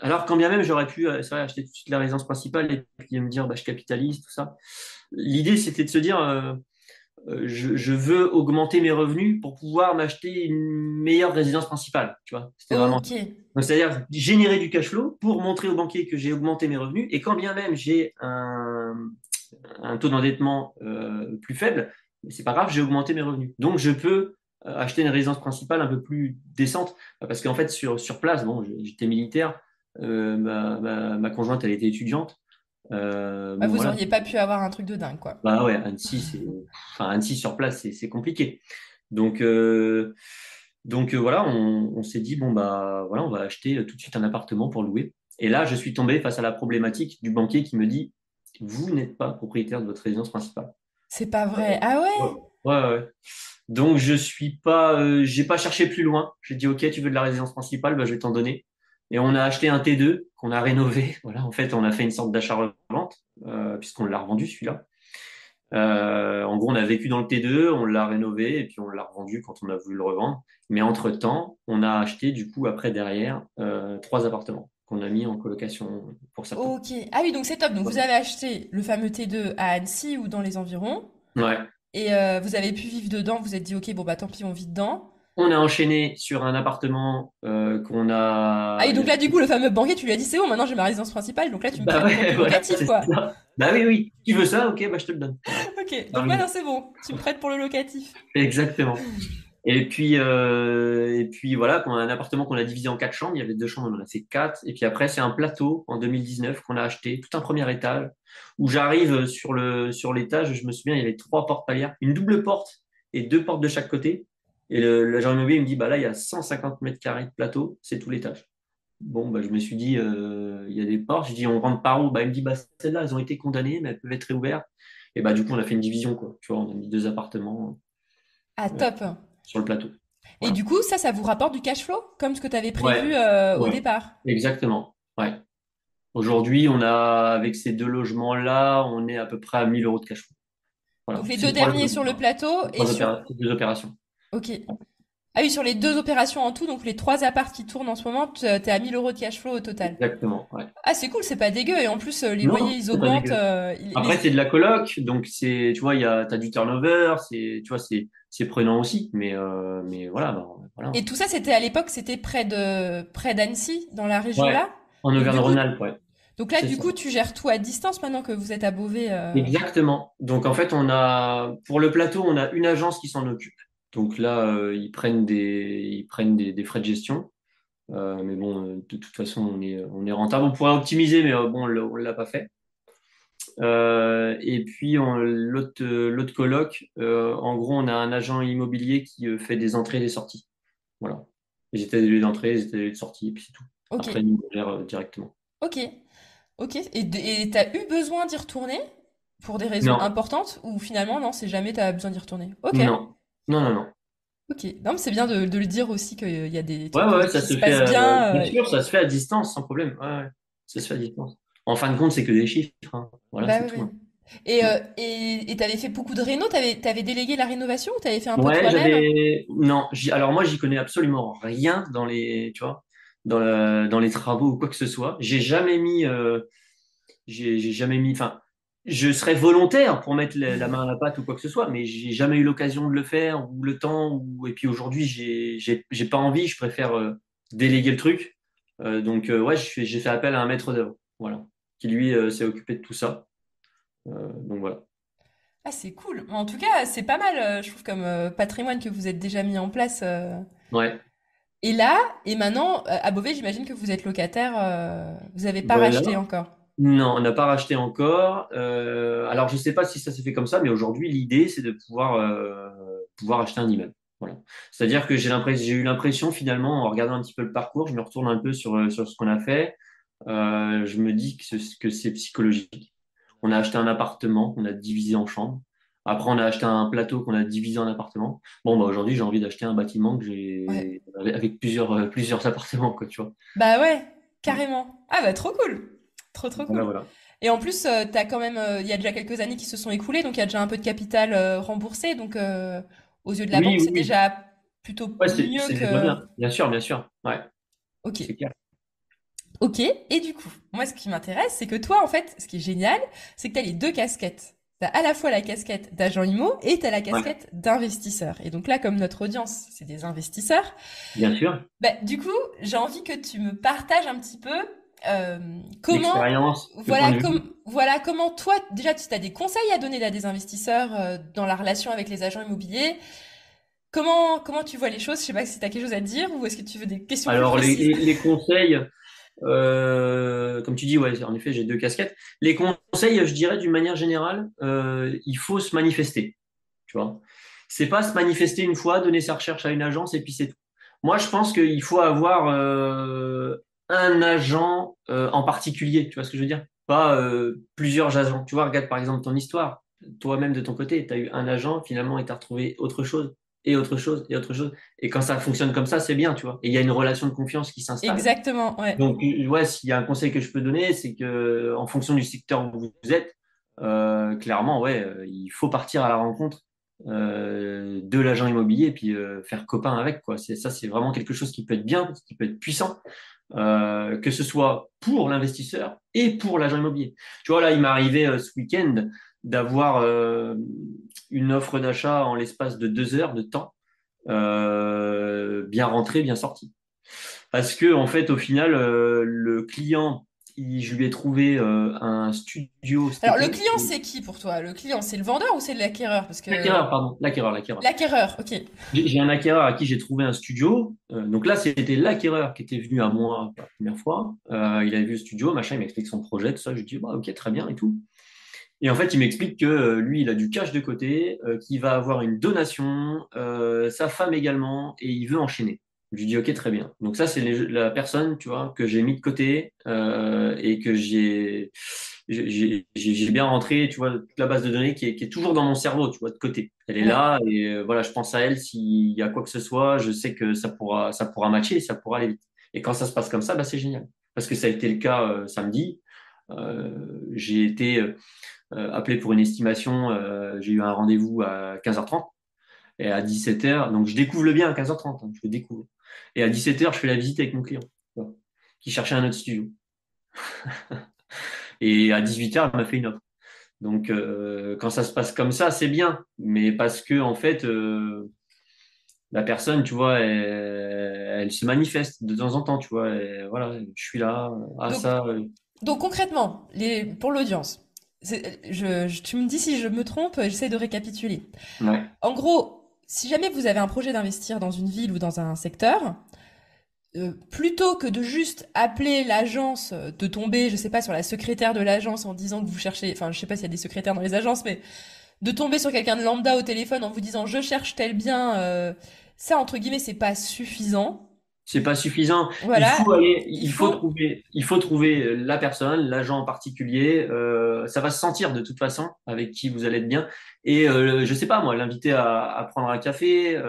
alors quand bien même j'aurais pu, c'est vrai, acheter tout de suite la résidence principale et puis me dire, bah, je capitalise, tout ça. L'idée, c'était de se dire, je veux augmenter mes revenus pour pouvoir m'acheter une meilleure résidence principale. Tu vois, c'était vraiment
Ok.
ça. Donc, c'est-à-dire générer du cash flow pour montrer au banquier que j'ai augmenté mes revenus et quand bien même j'ai un taux d'endettement plus faible, mais c'est pas grave, j'ai augmenté mes revenus. Donc, je peux acheter une résidence principale un peu plus décente parce qu'en fait, sur place, bon, j'étais militaire, ma conjointe, elle était étudiante.
Ouais,
Bon,
vous
voilà.
auriez pas pu avoir un truc de dingue, quoi.
Bah ouais, Annecy, enfin, Annecy sur place, c'est compliqué. Donc, voilà, on s'est dit, bon, bah voilà, on va acheter tout de suite un appartement pour louer. Et là, je suis tombé face à la problématique du banquier qui me dit, vous n'êtes pas propriétaire de votre résidence principale.
C'est pas vrai. Ah
Ouais,
ouais?
ouais, ouais. Donc, j'ai pas cherché plus loin. J'ai dit, OK, tu veux de la résidence principale, bah, je vais t'en donner. Et on a acheté un T2 qu'on a rénové. Voilà, en fait, on a fait une sorte d'achat-revente, puisqu'on l'a revendu celui-là. En gros, on a vécu dans le T2, on l'a rénové et puis on l'a revendu quand on a voulu le revendre. Mais entre-temps, on a acheté du coup après derrière trois appartements qu'on a mis en colocation pour certains.
Ok. Ah oui, donc c'est top. Donc vous avez acheté le fameux T2 à Annecy ou dans les environs
Ouais.
et vous avez pu vivre dedans. Vous vous êtes dit, ok, bon bah tant pis, on vit dedans.
On a enchaîné sur un appartement qu'on
Ah
a.
et donc là, du coup, le fameux banquier, tu lui as dit, c'est bon, maintenant j'ai ma résidence principale, donc là tu me
Bah
prêtes pour
ouais,
du
voilà,
locatif,
c'est
quoi.
ça. Bah oui, oui. Tu veux ça? Ok, bah je te le donne.
Ok,
Ah
donc
oui,
maintenant c'est bon, tu me prêtes pour le locatif.
exactement. Et puis voilà, qu'on a un appartement qu'on a divisé en 4 chambres. Il y avait 2 chambres, on en a fait 4. Et puis après, c'est un plateau en 2019 qu'on a acheté, tout un premier étage, où j'arrive sur l'étage. Je me souviens, il y avait 3 portes palières, une double porte et 2 portes de chaque côté. Et l'agent immobilier il me dit, bah là, il y a 150 mètres carrés de plateau, c'est tout l'étage. Bon, bah, je me suis dit, il y a des portes. Je dis, on rentre par où? Bah, il me dit, bah, celles-là, elles ont été condamnées, mais elles peuvent être réouvertes. Et bah, du coup, on a fait une division, quoi. Tu vois, on a mis 2 appartements
Ah,
euh,
top.
sur le plateau.
Et
Voilà.
du coup, ça vous rapporte du cash flow, comme ce que tu avais prévu
Ouais,
au
ouais,
départ.
exactement. Ouais. Aujourd'hui, avec ces 2 logements-là, on est à peu près à 1 000 € de cash flow.
Donc
Voilà.
les
C'est
deux
trois,
derniers sur le plateau
c'est
et
trois
sur...
c'est 2 opérations.
Ok. Ah oui, sur les deux opérations en tout, donc les trois apparts qui tournent en ce moment, t'es à 1000 € de cash flow au total.
Exactement. Ouais.
Ah, c'est cool, c'est pas dégueu. Et en plus, les loyers,
Non,
ils
c'est pas
augmentent.
dégueu. Après,
Les...
c'est de la coloc, donc tu vois, t'as du turnover, tu vois, c'est prenant aussi. Mais voilà, bah, voilà.
Et tout ça, c'était à l'époque, c'était près d'Annecy, dans la région
Ouais.
là.
En
Donc du coup,
Auvergne-Rhône-Alpes, ouais.
donc là,
C'est
du
ça.
coup, tu gères tout à distance maintenant que vous êtes à Beauvais.
Exactement. Donc en fait, pour le plateau, on a une agence qui s'en occupe. Donc là, ils prennent des frais de gestion. Mais bon, de toute façon, on est rentable. On pourrait optimiser, mais bon, on l'a pas fait. Et puis l'autre coloc, en gros, on a un agent immobilier qui fait des entrées et des sorties. Voilà. Les états des lieux d'entrée, les états des lieux de sortie, et puis c'est tout.
Ok,
Après, nous, on gère directement.
ok, ok. Et t'as eu besoin d'y retourner pour des raisons
Non,
importantes ou finalement, non, c'est jamais t'as besoin d'y retourner. Ok.
non, non, non, non.
Ok, non, mais c'est bien de le dire aussi qu'il y a des
Ouais,
trucs
ouais, ouais, ça
qui
se
se
fait,
passent bien.
bien sûr, ça se fait à distance, sans problème. Ouais, ouais, ça se fait à distance. En fin de compte, c'est que des chiffres, hein. Voilà,
Bah
c'est
ouais,
tout,
ouais.
hein.
Et
Mm.
t'avais fait beaucoup de réno, t'avais délégué la rénovation ou t'avais fait un peu
Ouais,
toi-même?
non, alors moi, j'y connais absolument rien tu vois, dans les travaux ou quoi que ce soit. J'ai jamais mis, enfin, je serais volontaire pour mettre la main à la pâte ou quoi que ce soit, mais j'ai jamais eu l'occasion de le faire ou le temps. Et puis aujourd'hui, j'ai pas envie. Je préfère déléguer le truc. Donc ouais, j'ai fait appel à un maître d'œuvre, voilà, qui lui s'est occupé de tout ça. Donc voilà.
Ah, c'est cool. En tout cas, c'est pas mal, je trouve, comme patrimoine que vous êtes déjà mis en place.
Ouais.
Et là, et maintenant, à Beauvais, j'imagine que vous êtes locataire, vous avez pas
Voilà.
racheté encore.
Non, on n'a pas racheté encore. Alors, je ne sais pas si ça s'est fait comme ça, mais aujourd'hui, l'idée, c'est de pouvoir acheter un immeuble. Voilà. C'est-à-dire que j'ai eu l'impression, finalement, en regardant un petit peu le parcours, je me retourne un peu sur ce qu'on a fait. Je me dis que c'est psychologique. On a acheté un appartement qu'on a divisé en chambres. Après, on a acheté un plateau qu'on a divisé en appartements. Bon, bah, aujourd'hui, j'ai envie d'acheter un bâtiment
Ouais.
avec plusieurs appartements, quoi, tu vois.
Bah ouais, carrément. Ah bah trop cool. Trop trop
Voilà,
cool.
voilà.
Et en plus, t'as quand même, il y a déjà quelques années qui se sont écoulées, donc il y a déjà un peu de capital remboursé. Donc aux yeux de la
Oui,
banque,
oui,
c'est
oui.
déjà plutôt
Ouais,
mieux
c'est déjà
que...
bien. Bien sûr, bien sûr. Ouais,
Ok.
c'est clair.
Ok, et du coup, moi ce qui m'intéresse, c'est que toi, en fait, ce qui est génial, c'est que tu as les deux casquettes. Tu as à la fois la casquette d'agent IMO et tu as la
Ouais,
casquette d'investisseur. Et donc là, comme notre audience, c'est des investisseurs,
bien sûr.
bah, du coup, j'ai envie que tu me partages un petit peu euh, comment,
L'expérience, le point de vue.
voilà, comment toi, déjà, tu as des conseils à donner à des investisseurs dans la relation avec les agents immobiliers. Comment tu vois les choses? Je sais pas si tu as quelque chose à dire ou est-ce que tu veux des questions plus
Alors,
précises?
les conseils, comme tu dis, ouais, en effet, j'ai 2 casquettes. Les conseils, je dirais d'une manière générale, il faut se manifester. Tu vois, c'est pas se manifester une fois, donner sa recherche à une agence et puis c'est tout. Moi, je pense qu'il faut avoir un agent en particulier. Tu vois ce que je veux dire? Pas plusieurs agents. Tu vois, regarde par exemple ton histoire. Toi-même de ton côté, tu as eu un agent finalement et tu as retrouvé autre chose et autre chose et autre chose. Et quand ça fonctionne comme ça, c'est bien, tu vois. Et il y a une relation de confiance qui s'installe.
Exactement, ouais.
Donc, ouais, s'il y a un conseil que je peux donner, c'est que en fonction du secteur où vous êtes, clairement, ouais, il faut partir à la rencontre de l'agent immobilier et puis faire copain avec, quoi. C'est vraiment quelque chose qui peut être bien, qui peut être puissant, que ce soit pour l'investisseur et pour l'agent immobilier. Tu vois, là, il m'est arrivé ce week-end d'avoir une offre d'achat en l'espace de 2 heures de temps, bien rentrée, bien sortie. Parce que, en fait, au final, le client, je lui ai trouvé un studio cet
Alors, le
été.
client, c'est qui pour toi? Le client, c'est le vendeur ou c'est l'acquéreur? Parce que...
L'acquéreur, pardon, l'acquéreur.
L'acquéreur, ok.
J'ai un acquéreur à qui j'ai trouvé un studio. Donc là, c'était l'acquéreur qui était venu à moi pour la première fois. Il avait vu le studio, machin, il m'explique son projet, tout ça. Je lui dis, bah, ok, très bien et tout. Et en fait, il m'explique que lui, il a du cash de côté, qu'il va avoir une donation, sa femme également, et il veut enchaîner. Je lui dis, ok, très bien. Donc ça, c'est la personne, tu vois, que j'ai mis de côté et que j'ai bien rentré, tu vois, toute la base de données qui est toujours dans mon cerveau, tu vois, de côté. Elle est
Ouais.
là et voilà, je pense à elle s'il y a quoi que ce soit, je sais que ça pourra matcher, ça pourra aller vite. Et quand ça se passe comme ça, bah, c'est génial. Parce que ça a été le cas samedi. J'ai été appelé pour une estimation. J'ai eu un rendez-vous à 15h30 et à 17h. Donc, je découvre le bien à 15h30. Hein, je le découvre. Et à 17h, je fais la visite avec mon client voilà, qui cherchait un autre studio. Et à 18h, il m'a fait une offre. Donc, quand ça se passe comme ça, c'est bien. Mais parce que, en fait, la personne, tu vois, elle se manifeste de temps en temps, tu vois. Et voilà, je suis là, ah
Donc,
ça,
donc concrètement, pour l'audience, tu me dis si je me trompe, j'essaie de récapituler.
ouais.
En gros, si jamais vous avez un projet d'investir dans une ville ou dans un secteur, plutôt que de juste appeler l'agence, de tomber, je sais pas, sur la secrétaire de l'agence en disant que vous cherchez, enfin, je sais pas s'il y a des secrétaires dans les agences, mais de tomber sur quelqu'un de lambda au téléphone en vous disant je cherche tel bien, ça, entre guillemets, c'est pas suffisant.
C'est pas suffisant.
Voilà, il faut,
Il faut trouver la personne, l'agent en particulier. Ça va se sentir de toute façon avec qui vous allez être bien. Et je sais pas moi, l'inviter à prendre un café,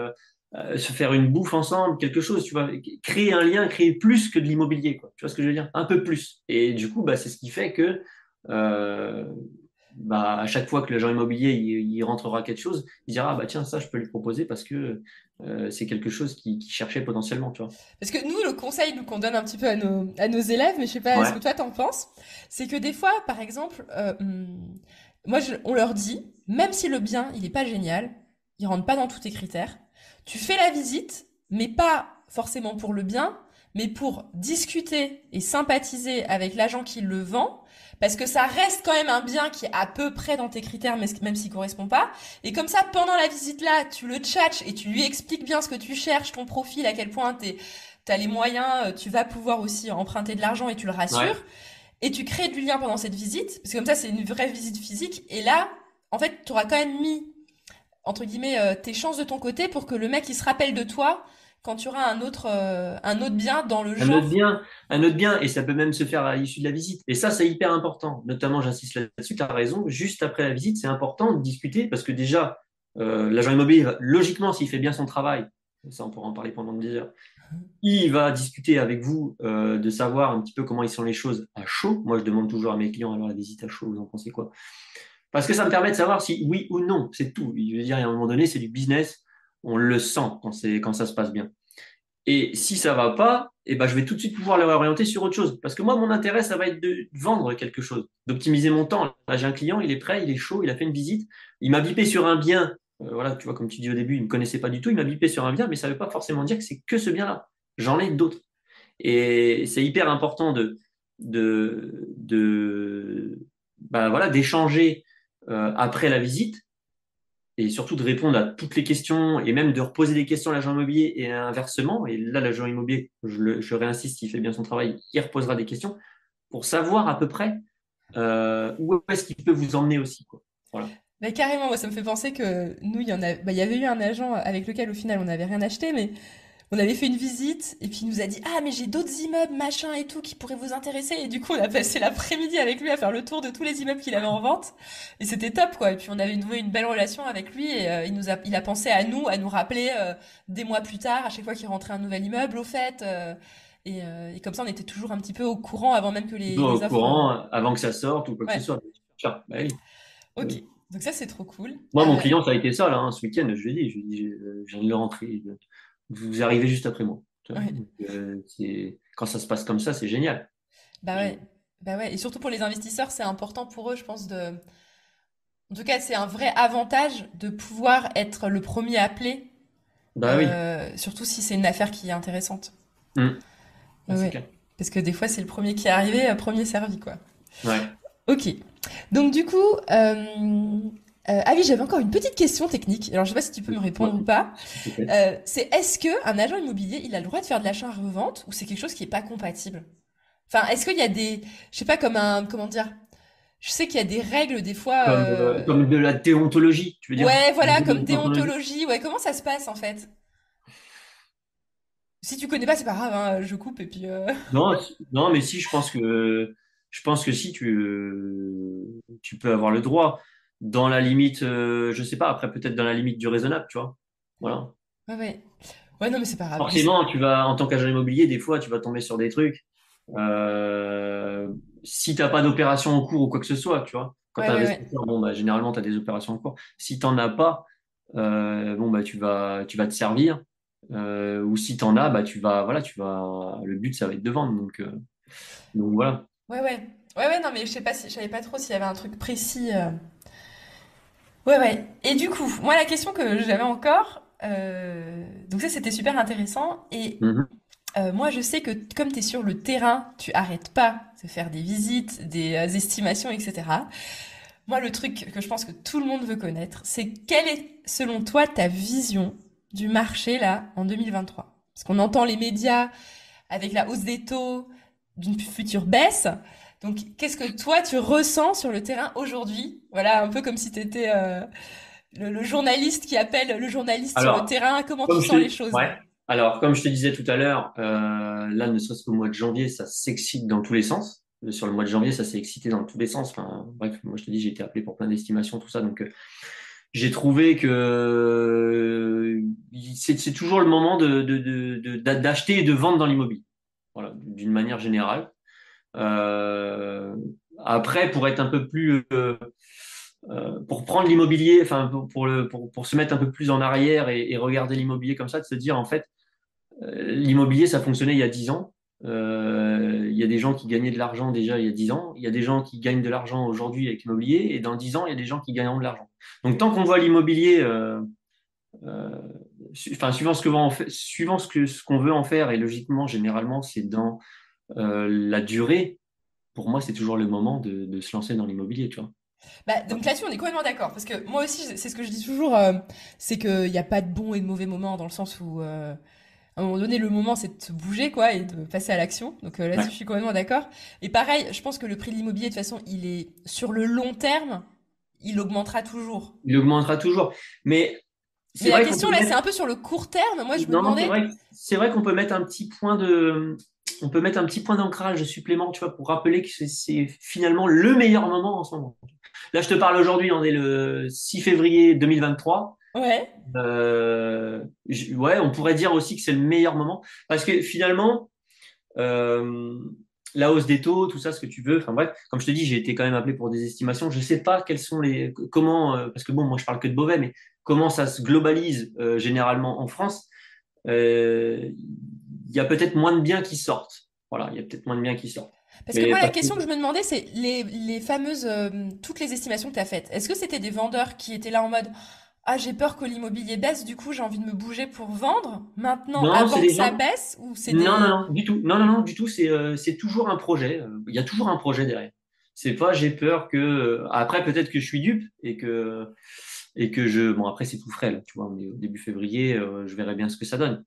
se faire une bouffe ensemble, quelque chose. Tu vois, créer un lien, créer plus que de l'immobilier, quoi. Tu vois ce que je veux dire? Un peu plus. Et du coup, bah, c'est ce qui fait que euh, bah, à chaque fois que l'agent immobilier il rentrera quelque chose, il dira ah, bah tiens ça je peux lui proposer parce que c'est quelque chose qu'il cherchait potentiellement, tu vois.
parce que nous, le conseil qu'on donne un petit peu à nos élèves, mais je sais pas ce que
Ouais.
toi t'en penses, c'est que des fois, par exemple, moi, on leur dit, même si le bien, il est pas génial, il rentre pas dans tous tes critères, tu fais la visite, mais pas forcément pour le bien, mais pour discuter et sympathiser avec l'agent qui le vend, parce que ça reste quand même un bien qui est à peu près dans tes critères, même s'il correspond pas. Et comme ça, pendant la visite là, tu le tchatches et tu lui expliques bien ce que tu cherches, ton profil, à quel point t'as les moyens, tu vas pouvoir aussi emprunter de l'argent et tu le
Ouais.
rassures. Et tu crées du lien pendant cette visite, parce que comme ça, c'est une vraie visite physique. Et là, en fait, tu auras quand même mis, entre guillemets, tes chances de ton côté pour que le mec, il se rappelle de toi quand tu auras un autre bien dans le
Un autre
genre.
bien, un autre bien, et ça peut même se faire à l'issue de la visite. Et ça, c'est hyper important. Notamment, j'insiste là-dessus, tu as raison, juste après la visite, c'est important de discuter parce que déjà, l'agent immobilier, logiquement, s'il fait bien son travail, ça on pourra en parler pendant des heures, il va discuter avec vous de savoir un petit peu comment ils sont les choses à chaud. Moi, je demande toujours à mes clients, alors la visite à chaud, vous en pensez quoi? Parce que ça me permet de savoir si oui ou non, c'est tout. Je veux dire, à un moment donné, c'est du business, on le sent quand ça se passe bien. Et si ça va pas, eh ben, je vais tout de suite pouvoir le réorienter sur autre chose. Parce que moi, mon intérêt, ça va être de vendre quelque chose, d'optimiser mon temps. Là, j'ai un client, il est prêt, il est chaud, il a fait une visite, il m'a bipé sur un bien. Voilà, tu vois, comme tu dis au début, il ne me connaissait pas du tout, il m'a bipé sur un bien, mais ça ne veut pas forcément dire que c'est que ce bien-là. J'en ai d'autres. Et c'est hyper important de bah, voilà, d'échanger après la visite et surtout de répondre à toutes les questions et même de reposer des questions à l'agent immobilier et inversement. Et là, l'agent immobilier, je réinsiste, s'il fait bien son travail, il reposera des questions pour savoir à peu près où est-ce qu'il peut vous emmener aussi, quoi. Voilà.
Mais carrément, moi, ça me fait penser que nous, il y avait eu un agent avec lequel, au final, on n'avait rien acheté, mais on avait fait une visite, et puis il nous a dit, ah, mais j'ai d'autres immeubles, machin et tout, qui pourraient vous intéresser. Et du coup, on a passé l'après-midi avec lui à faire le tour de tous les immeubles qu'il avait en vente. Et c'était top, quoi. Et puis on avait noué une belle relation avec lui, et il a pensé à nous rappeler, des mois plus tard, à chaque fois qu'il rentrait un nouvel immeuble, au fait. Et comme ça, on était toujours un petit peu au courant avant même que
Toujours
les
au
offres.
courant avant que ça sorte ou quoi que ce
Ouais,
soit. Tiens, bah oui, bah
ok.
oui.
Donc ça, c'est trop cool.
Moi, mon client, ça a été ça, là, hein, ce week-end, je lui ai dit, je viens de le rentrer. Vous arrivez juste après moi.
Ouais.
Donc, quand ça se passe comme ça, c'est génial.
Bah ouais. Bah ouais. Et surtout pour les investisseurs, c'est important pour eux, je pense, de... En tout cas, c'est un vrai avantage de pouvoir être le premier appelé,
Bah oui.
surtout si c'est une affaire qui est intéressante.
Hum. Ah,
Ouais,
c'est
ouais.
clair.
Parce que des fois, c'est le premier qui est arrivé, premier servi, quoi.
Ouais.
Ok. Donc du coup, ah oui, j'avais encore une petite question technique. Alors je sais pas si tu peux me
Ouais.
répondre ou pas.
Peut-être.
C'est est-ce que un agent immobilier, il a le droit de faire de l'achat-revente ou c'est quelque chose qui est pas compatible? Enfin, est-ce qu'il y a des, je sais pas, comme un, comment dire, je sais qu'il y a des règles des fois.
Comme de la déontologie, tu veux dire?
Ouais,
Un
voilà,
peu de
comme
déontologie.
déontologie. Ouais, comment ça se passe en fait? Si tu connais pas, c'est pas grave, hein, je coupe et puis.
Non, non, mais si, je pense que si tu peux avoir le droit dans la limite, je sais pas, après peut-être dans la limite du raisonnable, tu vois. Voilà.
Ouais, ouais. Ouais, non, mais c'est pas grave.
Forcément, tu vas, en tant qu'agent immobilier, des fois, tu vas tomber sur des trucs. Euh, Si t'as pas d'opération en cours ou quoi que ce soit, tu vois. Quand
Ouais,
t'es
ouais, ouais.
investisseur, bon, bah, généralement, tu as des opérations en cours. Si t'en as pas, bon, bah, tu vas te servir. Ou si t'en as, bah, voilà, le but, ça va être de vendre. Donc voilà.
Ouais, ouais. Ouais, ouais, non, mais je sais pas si, je savais pas trop s'il y avait un truc précis. Ouais, ouais. Et du coup, moi, la question que j'avais encore, donc ça, c'était super intéressant. Et
Mhm.
moi, je sais que comme tu es sur le terrain, tu arrêtes pas de faire des visites, des estimations, etc. Moi, le truc que je pense que tout le monde veut connaître, c'est quelle est, selon toi, ta vision du marché, là, en 2023? Parce qu'on entend les médias avec la hausse des taux, d'une future baisse. Donc, qu'est-ce que toi, tu ressens sur le terrain aujourd'hui? Voilà, un peu comme si tu étais le journaliste qui appelle le journaliste sur le
Alors,
terrain. Comment tu sens les choses?
ouais. Alors, comme je te disais tout à l'heure, là, ne serait-ce qu'au mois de janvier, ça s'excite dans tous les sens. Sur le mois de janvier, ça s'est excité dans tous les sens. Enfin, bref, moi, je te dis, j'ai été appelé pour plein d'estimations, tout ça. Donc, j'ai trouvé que c'est toujours le moment d'acheter et de vendre dans l'immobilier. Voilà, d'une manière générale. Euh, Après, pour être un peu plus, pour prendre l'immobilier, enfin, pour se mettre un peu plus en arrière et regarder l'immobilier comme ça, de se dire, en fait, l'immobilier, ça fonctionnait il y a 10 ans. Il y a des gens qui gagnaient de l'argent déjà il y a 10 ans. Il y a des gens qui gagnent de l'argent aujourd'hui avec l'immobilier. Et dans 10 ans, il y a des gens qui gagneront de l'argent. Donc, tant qu'on voit l'immobilier, euh, enfin, suivant ce qu'on veut en faire, et logiquement, généralement, c'est dans la durée, pour moi, c'est toujours le moment de se lancer dans l'immobilier, tu vois.
Bah, donc là-dessus, on est complètement d'accord. Parce que moi aussi, c'est ce que je dis toujours, c'est qu'il n'y a pas de bon et de mauvais moments dans le sens où, à un moment donné, le moment, c'est de se bouger, quoi, et de passer à l'action. Donc là-dessus, je
Ouais.
suis complètement d'accord. Et pareil, je pense que le prix de l'immobilier, de toute façon, il est sur le long terme, il augmentera toujours.
Il augmentera toujours. Mais
Mais
c'est
la
vrai qu'on
question,
peut
là, c'est
mettre
un peu sur le court terme. Moi, je me
Non,
demandais,
c'est vrai qu'on peut mettre un petit point on peut mettre un petit point d'ancrage supplément, tu vois, pour rappeler que c'est finalement le meilleur moment en ce moment. Là, je te parle aujourd'hui, on est le 6 février 2023.
ouais,
Ouais, on pourrait dire aussi que c'est le meilleur moment parce que finalement, euh, la hausse des taux, tout ça, ce que tu veux, enfin bref, comme je te dis, j'ai été quand même appelé pour des estimations. Je sais pas quelles sont comment, parce que bon, moi je parle que de Beauvais, mais comment ça se globalise généralement en France. Il y a peut-être moins de biens qui sortent. Voilà, il y a peut-être moins de biens qui sortent.
parce que
Mais
moi, la
parce que,
question que je me demandais, c'est les fameuses, toutes les estimations que tu as faites. Est-ce que c'était des vendeurs qui étaient là en mode, ah, j'ai peur que l'immobilier baisse, du coup, j'ai envie de me bouger pour vendre maintenant
non, c'est
avant que
des
ça
gens.
baisse, ou c'est
Non, non,
des...
non, du tout. Non, non, non, du tout. C'est toujours un projet. Il y a toujours un projet derrière. C'est pas j'ai peur que. Après, peut-être que je suis dupe bon, après, c'est tout frais, là, tu vois. On est au début février, je verrai bien ce que ça donne.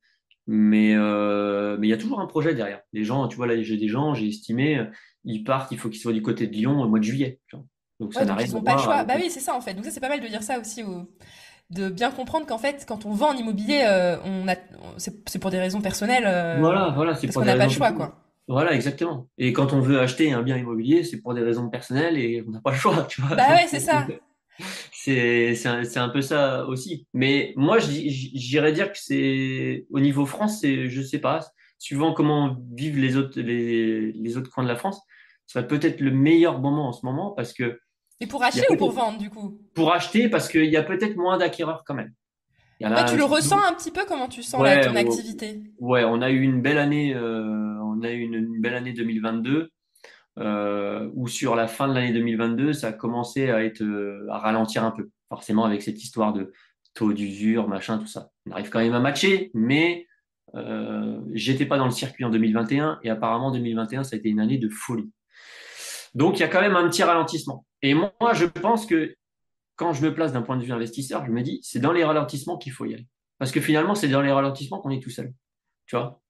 Mais il y a toujours un projet derrière. Les gens, tu vois, là, j'ai des gens, j'ai estimé, ils partent, il faut qu'ils soient du côté de Lyon au mois de juillet, tu vois. Donc, ça
Ouais,
n'a
donc
rien
ils
à
ont pas le
voir
choix.
avec.
Bah oui, c'est ça en fait. Donc ça, c'est pas mal de dire ça aussi, de bien comprendre qu'en fait, quand on vend en immobilier, c'est pour des raisons personnelles,
Voilà, c'est
parce
pour
qu'on
des
n'a pas le
raisons.
choix, quoi.
Voilà, exactement. Et quand on veut acheter un bien immobilier, c'est pour des raisons personnelles et on n'a pas le choix, tu vois.
Bah
Donc,
ouais, c'est ça.
c'est un peu ça aussi. Mais moi, j'irais dire que c'est au niveau France, c'est, je sais pas, suivant comment vivent les autres coins de la France, ça va peut-être le meilleur moment en ce moment parce que
Et pour
il y a
acheter ou pour
peut-être
vendre, du coup?
pour acheter parce qu'il y a peut-être moins d'acquéreurs quand même. Il y en a
Ouais,
un
tu le
petit peu.
ressens un petit peu comment tu sens là
Ouais,
ton activité.
ouais, on a eu une belle année, on a eu une belle année 2022 où sur la fin de l'année 2022, ça a commencé à ralentir un peu, forcément avec cette histoire de taux d'usure, machin, tout ça. On arrive quand même à matcher, mais J'étais pas dans le circuit en 2021 et apparemment 2021 ça a été une année de folie. Donc il y a quand même un petit ralentissement. Et moi je pense que quand je me place d'un point de vue investisseur, je me dis c'est dans les ralentissements qu'il faut y aller. Parce que finalement c'est dans les ralentissements qu'on est tout seul. Tu vois.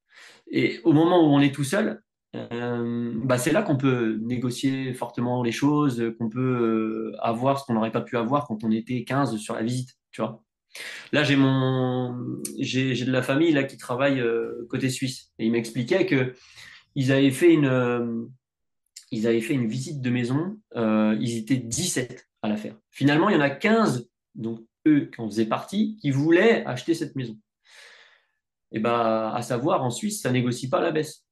Et au moment où on est tout seul, bah c'est là qu'on peut négocier fortement les choses, qu'on peut avoir ce qu'on n'aurait pas pu avoir quand on était 15 sur la visite, tu vois. Là, j'ai de la famille là qui travaille côté suisse et ils m'expliquaient que ils avaient fait une visite de maison, ils étaient 17 à la faire. Finalement, il y en a 15, donc eux qui en faisaient partie, qui voulaient acheter cette maison. Et bah, à savoir, en Suisse, ça négocie pas à la baisse.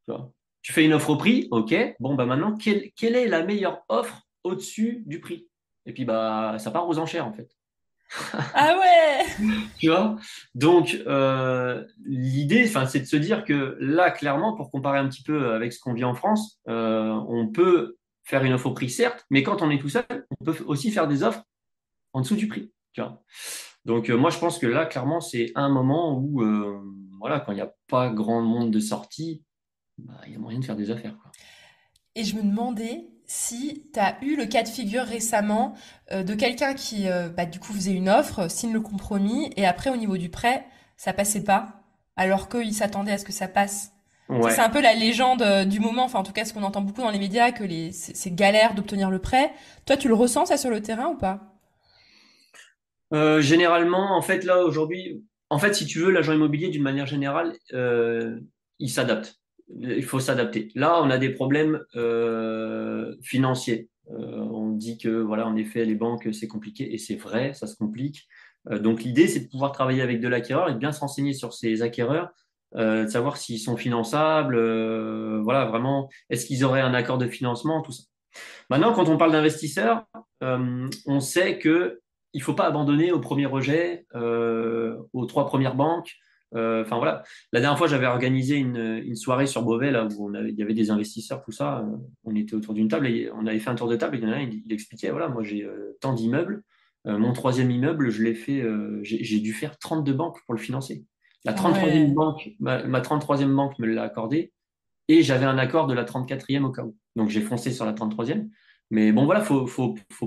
Tu vois. Tu fais une offre au prix, ok. Bon, bah maintenant, quelle est la meilleure offre au-dessus du prix? Et puis, bah, ça part aux enchères, en fait.
Ah ouais!
Tu vois? Donc, l'idée, enfin, c'est de se dire que là, clairement, pour comparer un petit peu avec ce qu'on vit en France, on peut faire une offre au prix, certes, mais quand on est tout seul, on peut aussi faire des offres en dessous du prix. Tu vois? Donc, moi, je pense que là, clairement, c'est un moment où, voilà, quand il n'y a pas grand monde de sortie, bah, il y a moyen de faire des affaires, quoi.
Et je me demandais si tu as eu le cas de figure récemment de quelqu'un qui, bah, du coup, faisait une offre, signe le compromis, et après, au niveau du prêt, ça passait pas, alors qu'il s'attendait à ce que ça passe. Tu sais, c'est
Ouais.
un peu la légende du moment, enfin, en tout cas, ce qu'on entend beaucoup dans les médias, que c'est galère d'obtenir le prêt. Toi, tu le ressens, ça, sur le terrain ou pas?
Généralement, en fait, là, aujourd'hui, en fait, si tu veux, l'agent immobilier, d'une manière générale, il s'adapte. Il faut s'adapter. Là, on a des problèmes financiers. On dit que, voilà, en effet, les banques, c'est compliqué, et c'est vrai, ça se complique. Donc, l'idée, c'est de pouvoir travailler avec de l'acquéreur et de bien se renseigner sur ces acquéreurs, de savoir s'ils sont finançables, voilà, vraiment, est-ce qu'ils auraient un accord de financement, tout ça. Maintenant, quand on parle d'investisseurs, on sait que il faut pas abandonner au premier rejet, aux trois premières banques. Enfin voilà. La dernière fois, j'avais organisé une soirée sur Beauvais là où il y avait des investisseurs, tout ça. On était autour d'une table et on avait fait un tour de table. Et il y en a un, il expliquait voilà, moi j'ai tant d'immeubles. Mon troisième immeuble, je l'ai fait. J'ai dû faire 32 banques pour le financer. La
Ah
33e
ouais.
banque, ma 33e banque me l'a accordé et j'avais un accord de la 34e au cas où. Donc j'ai foncé sur la 33e. Mais bon, voilà, faut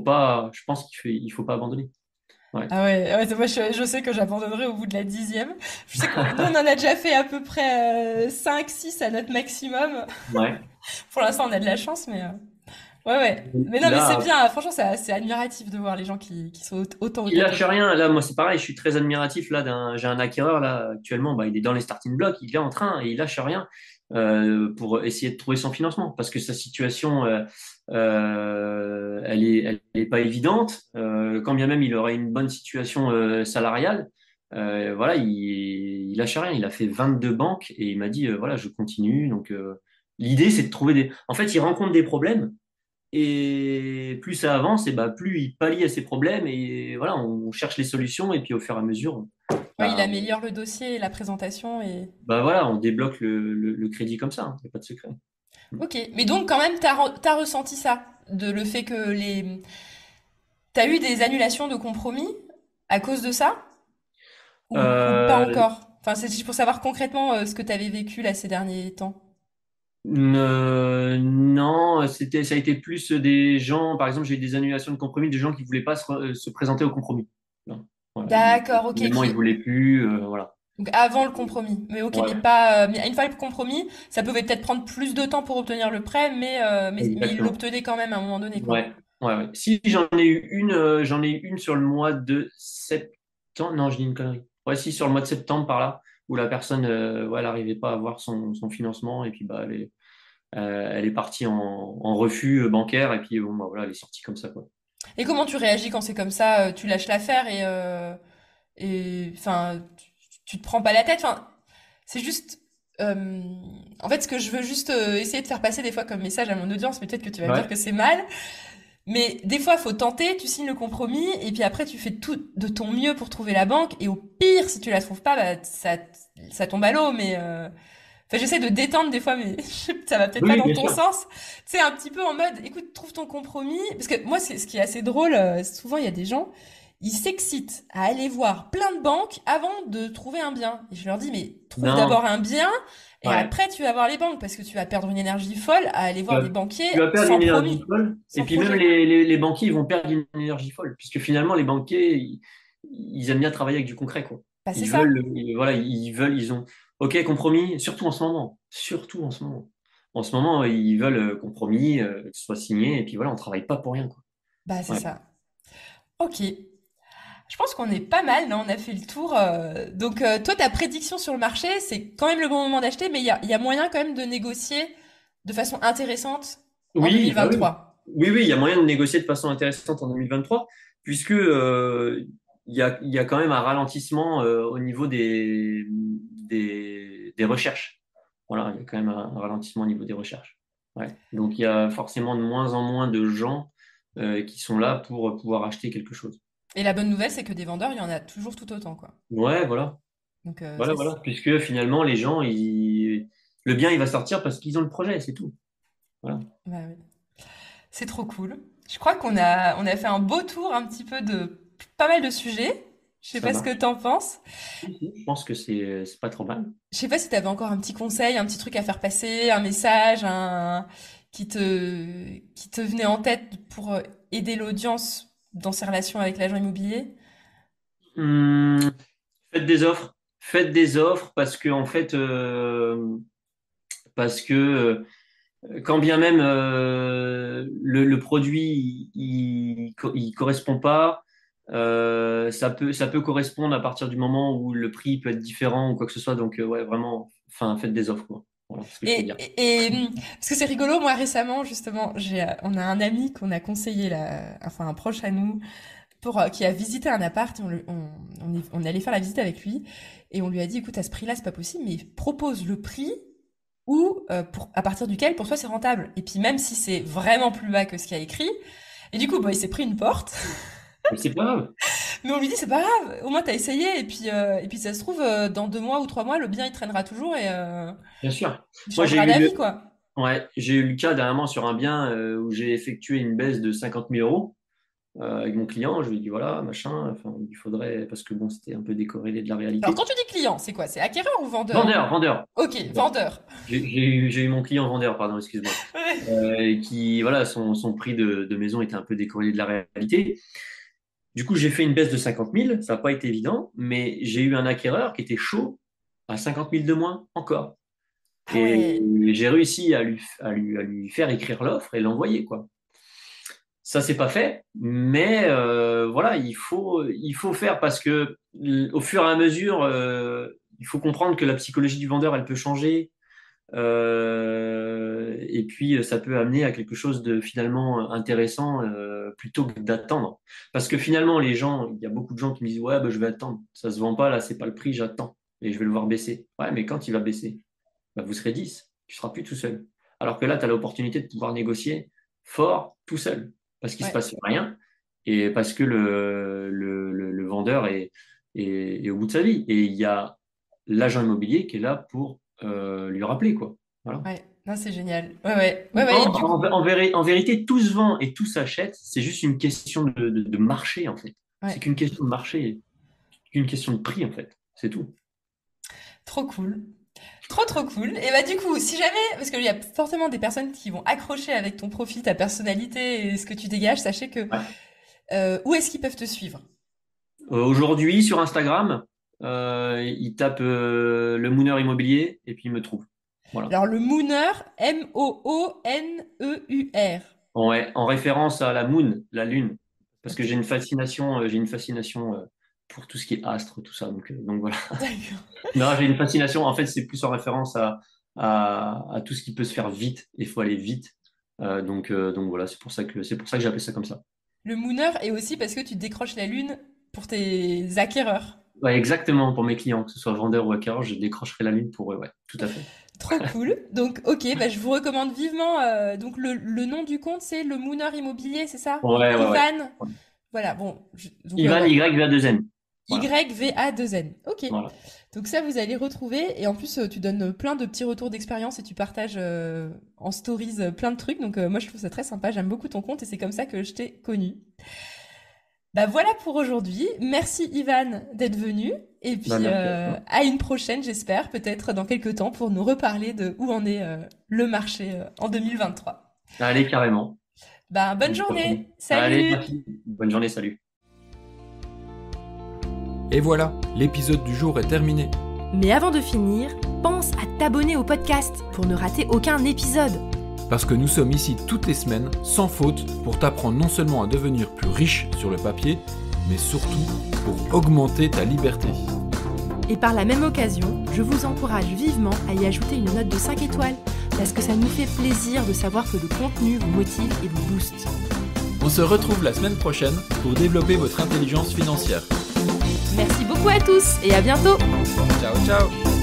pas, je pense il faut pas abandonner. Ouais,
Ah ouais, ouais, moi je sais que j'abandonnerai au bout de la 10e. Je sais que nous on en a déjà fait à peu près 5, 6 à notre maximum.
ouais.
Pour l'instant on a de la chance, mais ouais, ouais. Mais non, mais c'est
Là,
bien, franchement c'est admiratif de voir les gens qui sont autant
il
audacieux.
lâche rien. Là, moi, c'est pareil. Je suis très admiratif. Là, j'ai un acquéreur là actuellement. Bah, il est dans les starting blocks. Il est en train et il lâche rien pour essayer de trouver son financement parce que sa situation, elle est pas évidente. Quand bien même il aurait une bonne situation salariale, voilà, il lâche rien. Il a fait 22 banques et il m'a dit voilà, je continue. Donc l'idée, c'est de trouver des. En fait, il rencontre des problèmes. Et plus ça avance, et bah, plus il pallie à ses problèmes. Et voilà, on cherche les solutions. Et puis au fur et à mesure,
Ouais, il
bah,
améliore le dossier, la présentation et...
bah voilà, on débloque le crédit comme ça. Il n'y a pas de secret.
Ok, mais donc quand même t'as ressenti ça, de le fait que t'as eu des annulations de compromis à cause de ça? Ou pas
Euh,
encore? Enfin, c'est juste pour savoir concrètement ce que t'avais vécu là ces derniers temps.
non, ça a été plus des gens. Par exemple, j'ai eu des annulations de compromis, des gens qui voulaient pas se présenter au compromis. Non. Voilà,
D'accord, ok,
finalement, ils voulaient plus. Voilà.
donc avant le compromis. Mais ok, mais
Ouais,
pas. Mais une fois le compromis, ça pouvait peut-être prendre plus de temps pour obtenir le prêt, mais il
exactement.
l'obtenait quand même à un moment donné, quoi.
Ouais, ouais, ouais. Si j'en ai eu une sur le mois de septembre. Non, je dis une connerie. Ouais, si, sur le mois de septembre, par là, où la personne, ouais, elle n'arrivait pas à avoir son financement, et puis bah, elle est partie en refus bancaire, et puis bon, bah, voilà, elle est sortie comme ça, quoi.
Et comment tu réagis quand c'est comme ça? Tu lâches l'affaire et enfin, tu te prends pas la tête. Enfin, c'est juste. euh, En fait, ce que je veux juste essayer de faire passer des fois comme message à mon audience, mais peut-être que tu vas me dire
Ouais,
que c'est mal. Mais des fois, faut tenter, tu signes le compromis, et puis après, tu fais tout de ton mieux pour trouver la banque, et au pire, si tu la trouves pas, bah, ça tombe à l'eau, mais enfin, j'essaie de détendre des fois, mais ça va peut-être
oui,
pas
oui,
dans
bien
ton
sûr.
sens. C'est un petit peu en mode, écoute, trouve ton compromis, parce que moi, c'est ce qui est assez drôle, souvent, il y a des gens, ils s'excitent à aller voir plein de banques avant de trouver un bien. Et je leur dis, mais trouve
Non,
d'abord un bien et
ouais.
après tu vas voir les banques parce que tu vas perdre une énergie folle à aller
Tu
voir des
vas,
banquiers
tu vas perdre
sans
une énergie
promis,
folle. Et
sans
puis même
projet.
les banquiers, ils vont perdre une énergie folle. Puisque finalement, les banquiers, ils aiment bien travailler avec du concret, quoi.
Bah, c'est
Ils
ça.
veulent, voilà, ils veulent, ils ont, OK, compromis, surtout en ce moment. Surtout en ce moment. En ce moment, ils veulent compromis, que ce soit signé, et puis voilà, on travaille pas pour rien, quoi.
Bah, c'est
Ouais.
ça. Ok. Je pense qu'on est pas mal, non? On a fait le tour. Donc, toi, ta prédiction sur le marché, c'est quand même le bon moment d'acheter, mais il y a moyen quand même de négocier de façon intéressante en
Oui, bah oui.
2023.
Oui, oui, il y a moyen de négocier de façon intéressante en 2023, puisque il y a quand même un ralentissement au niveau des recherches. Voilà, il y a quand même un ralentissement au niveau des recherches. Ouais. Donc il y a forcément de moins en moins de gens qui sont là pour pouvoir acheter quelque chose.
Et la bonne nouvelle, c'est que des vendeurs, il y en a toujours tout autant, quoi.
Ouais, voilà.
Donc,
Voilà, voilà. Puisque finalement, les gens, le bien, il va sortir parce qu'ils ont le projet, c'est tout. Voilà.
bah oui. C'est trop cool. Je crois qu'on a fait un beau tour un petit peu de pas mal de sujets. Je sais
Ça
pas ce que
marche.
t'en penses.
Si, si, je pense que c'est pas trop mal.
Je sais pas si t'avais encore un petit conseil, un petit truc à faire passer, un message, qui te venait en tête pour aider l'audience dans ses relations avec l'agent immobilier.
Hum, faites des offres. Faites des offres parce que en fait, parce que quand bien même le produit il correspond pas, ça peut correspondre à partir du moment où le prix peut être différent ou quoi que ce soit. Donc ouais, vraiment, enfin, faites des offres, quoi. Voilà ce que je peux dire.
Parce que c'est rigolo, moi récemment, justement, on a un ami qu'on a conseillé, là, enfin un proche à nous, qui a visité un appart, on est allé faire la visite avec lui, et on lui a dit, écoute, à ce prix-là, c'est pas possible, mais propose le prix à partir duquel, pour toi, c'est rentable. Et puis même si c'est vraiment plus bas que ce qu'il y a écrit, et du coup, bah, il s'est pris une porte.
Mais c'est pas grave.
Mais on lui dit, c'est pas grave, au moins t'as essayé, et puis ça se trouve, dans 2 mois ou 3 mois, le bien, il traînera toujours, et
Bien sûr.
il
Moi,
changera d'avis, quoi.
j'ai eu le cas dernièrement sur un bien où j'ai effectué une baisse de 50 000 € avec mon client. Je lui ai dit voilà, machin, enfin, il faudrait, parce que bon, c'était un peu décorrélé de la
Alors,
réalité.
quand tu dis client, c'est quoi? C'est acquéreur ou vendeur?
Vendeur, vendeur.
Ok, vendeur.
J'ai eu mon client vendeur, pardon, excuse-moi, qui, voilà, son prix de maison était un peu décorrélé de la réalité. Du coup, j'ai fait une baisse de 50 000, ça n'a pas été évident, mais j'ai eu un acquéreur qui était chaud à 50 000 de moins encore.
Ah
Et
ouais.
j'ai réussi à lui faire écrire l'offre et l'envoyer, quoi. Ça, c'est pas fait, mais voilà, il faut faire parce que au fur et à mesure, il faut comprendre que la psychologie du vendeur, elle peut changer. Et puis, ça peut amener à quelque chose de finalement intéressant plutôt que d'attendre. Parce que finalement, les gens, il y a beaucoup de gens qui me disent, ouais, bah, je vais attendre. Ça se vend pas, là, c'est pas le prix, j'attends. Et je vais le voir baisser. Ouais, mais quand il va baisser, bah, vous serez 10. Tu seras plus tout seul. Alors que là, tu as l'opportunité de pouvoir négocier fort tout seul. Parce qu'il se
Ouais.
passe rien et parce que le vendeur est au bout de sa vie. Et il y a l'agent immobilier qui est là pour lui rappeler, quoi. Voilà.
Ouais. Non, c'est génial. Ouais, ouais. Ouais, ouais. Et du coup,
En vérité, tout se vend et tout s'achète. C'est juste une question de marché, en fait.
ouais.
C'est qu'une question de marché, qu'une question de prix, en fait. C'est tout.
Trop cool. Trop, trop cool. Et bah, du coup, si jamais, parce qu'il y a fortement des personnes qui vont accrocher avec ton profil, ta personnalité et ce que tu dégages, sachez que,
Ouais.
où est-ce qu'ils peuvent te suivre?
Aujourd'hui, sur Instagram, il tape le Mooner Immobilier et puis il me trouve. Voilà.
Alors, le Mooner, Mooneur.
Ouais, en référence à la Moon, la Lune, parce que
Ok.
j'ai une fascination pour tout ce qui est astre, tout ça. Donc voilà.
D'accord.
Non, j'ai une fascination. En fait, c'est plus en référence à tout ce qui peut se faire vite. Il faut aller vite. Donc voilà, c'est pour ça que j'appelle ça comme ça.
Le Mooner est aussi parce que tu décroches la lune pour tes acquéreurs.
Ouais, exactement, pour mes clients, que ce soit vendeur ou acquéreur, je décrocherai la Lune pour eux. Ouais, tout à fait.
Trop cool. Donc, ok, bah, je vous recommande vivement. Donc, le nom du compte, c'est le Mooner Immobilier, c'est ça?
Ouais, ouais, ouais.
Ivan. Voilà, bon. Donc,
Ivan
ouais.
YVA2N. Voilà.
YVA2N. Ok.
Voilà.
Donc ça, vous allez retrouver. Et en plus, tu donnes plein de petits retours d'expérience et tu partages en stories plein de trucs. Donc moi, je trouve ça très sympa. J'aime beaucoup ton compte et c'est comme ça que je t'ai connu. Bah voilà pour aujourd'hui. Merci Ivan d'être venu. Et puis
Merci à toi.
à une prochaine, j'espère, peut-être dans quelques temps, pour nous reparler de où en est le marché en 2023.
Allez, carrément.
Bah
À
bonne
une prochaine.
journée.
Allez,
Salut!
merci. Bonne journée, salut.
Et voilà, l'épisode du jour est terminé.
Mais avant de finir, pense à t'abonner au podcast pour ne rater aucun épisode.
Parce que nous sommes ici toutes les semaines, sans faute, pour t'apprendre non seulement à devenir plus riche sur le papier, mais surtout pour augmenter ta liberté.
Et par la même occasion, je vous encourage vivement à y ajouter une note de 5 étoiles, parce que ça nous fait plaisir de savoir que le contenu vous motive et vous booste.
On se retrouve la semaine prochaine pour développer votre intelligence financière.
Merci beaucoup à tous et à bientôt!
Ciao ciao!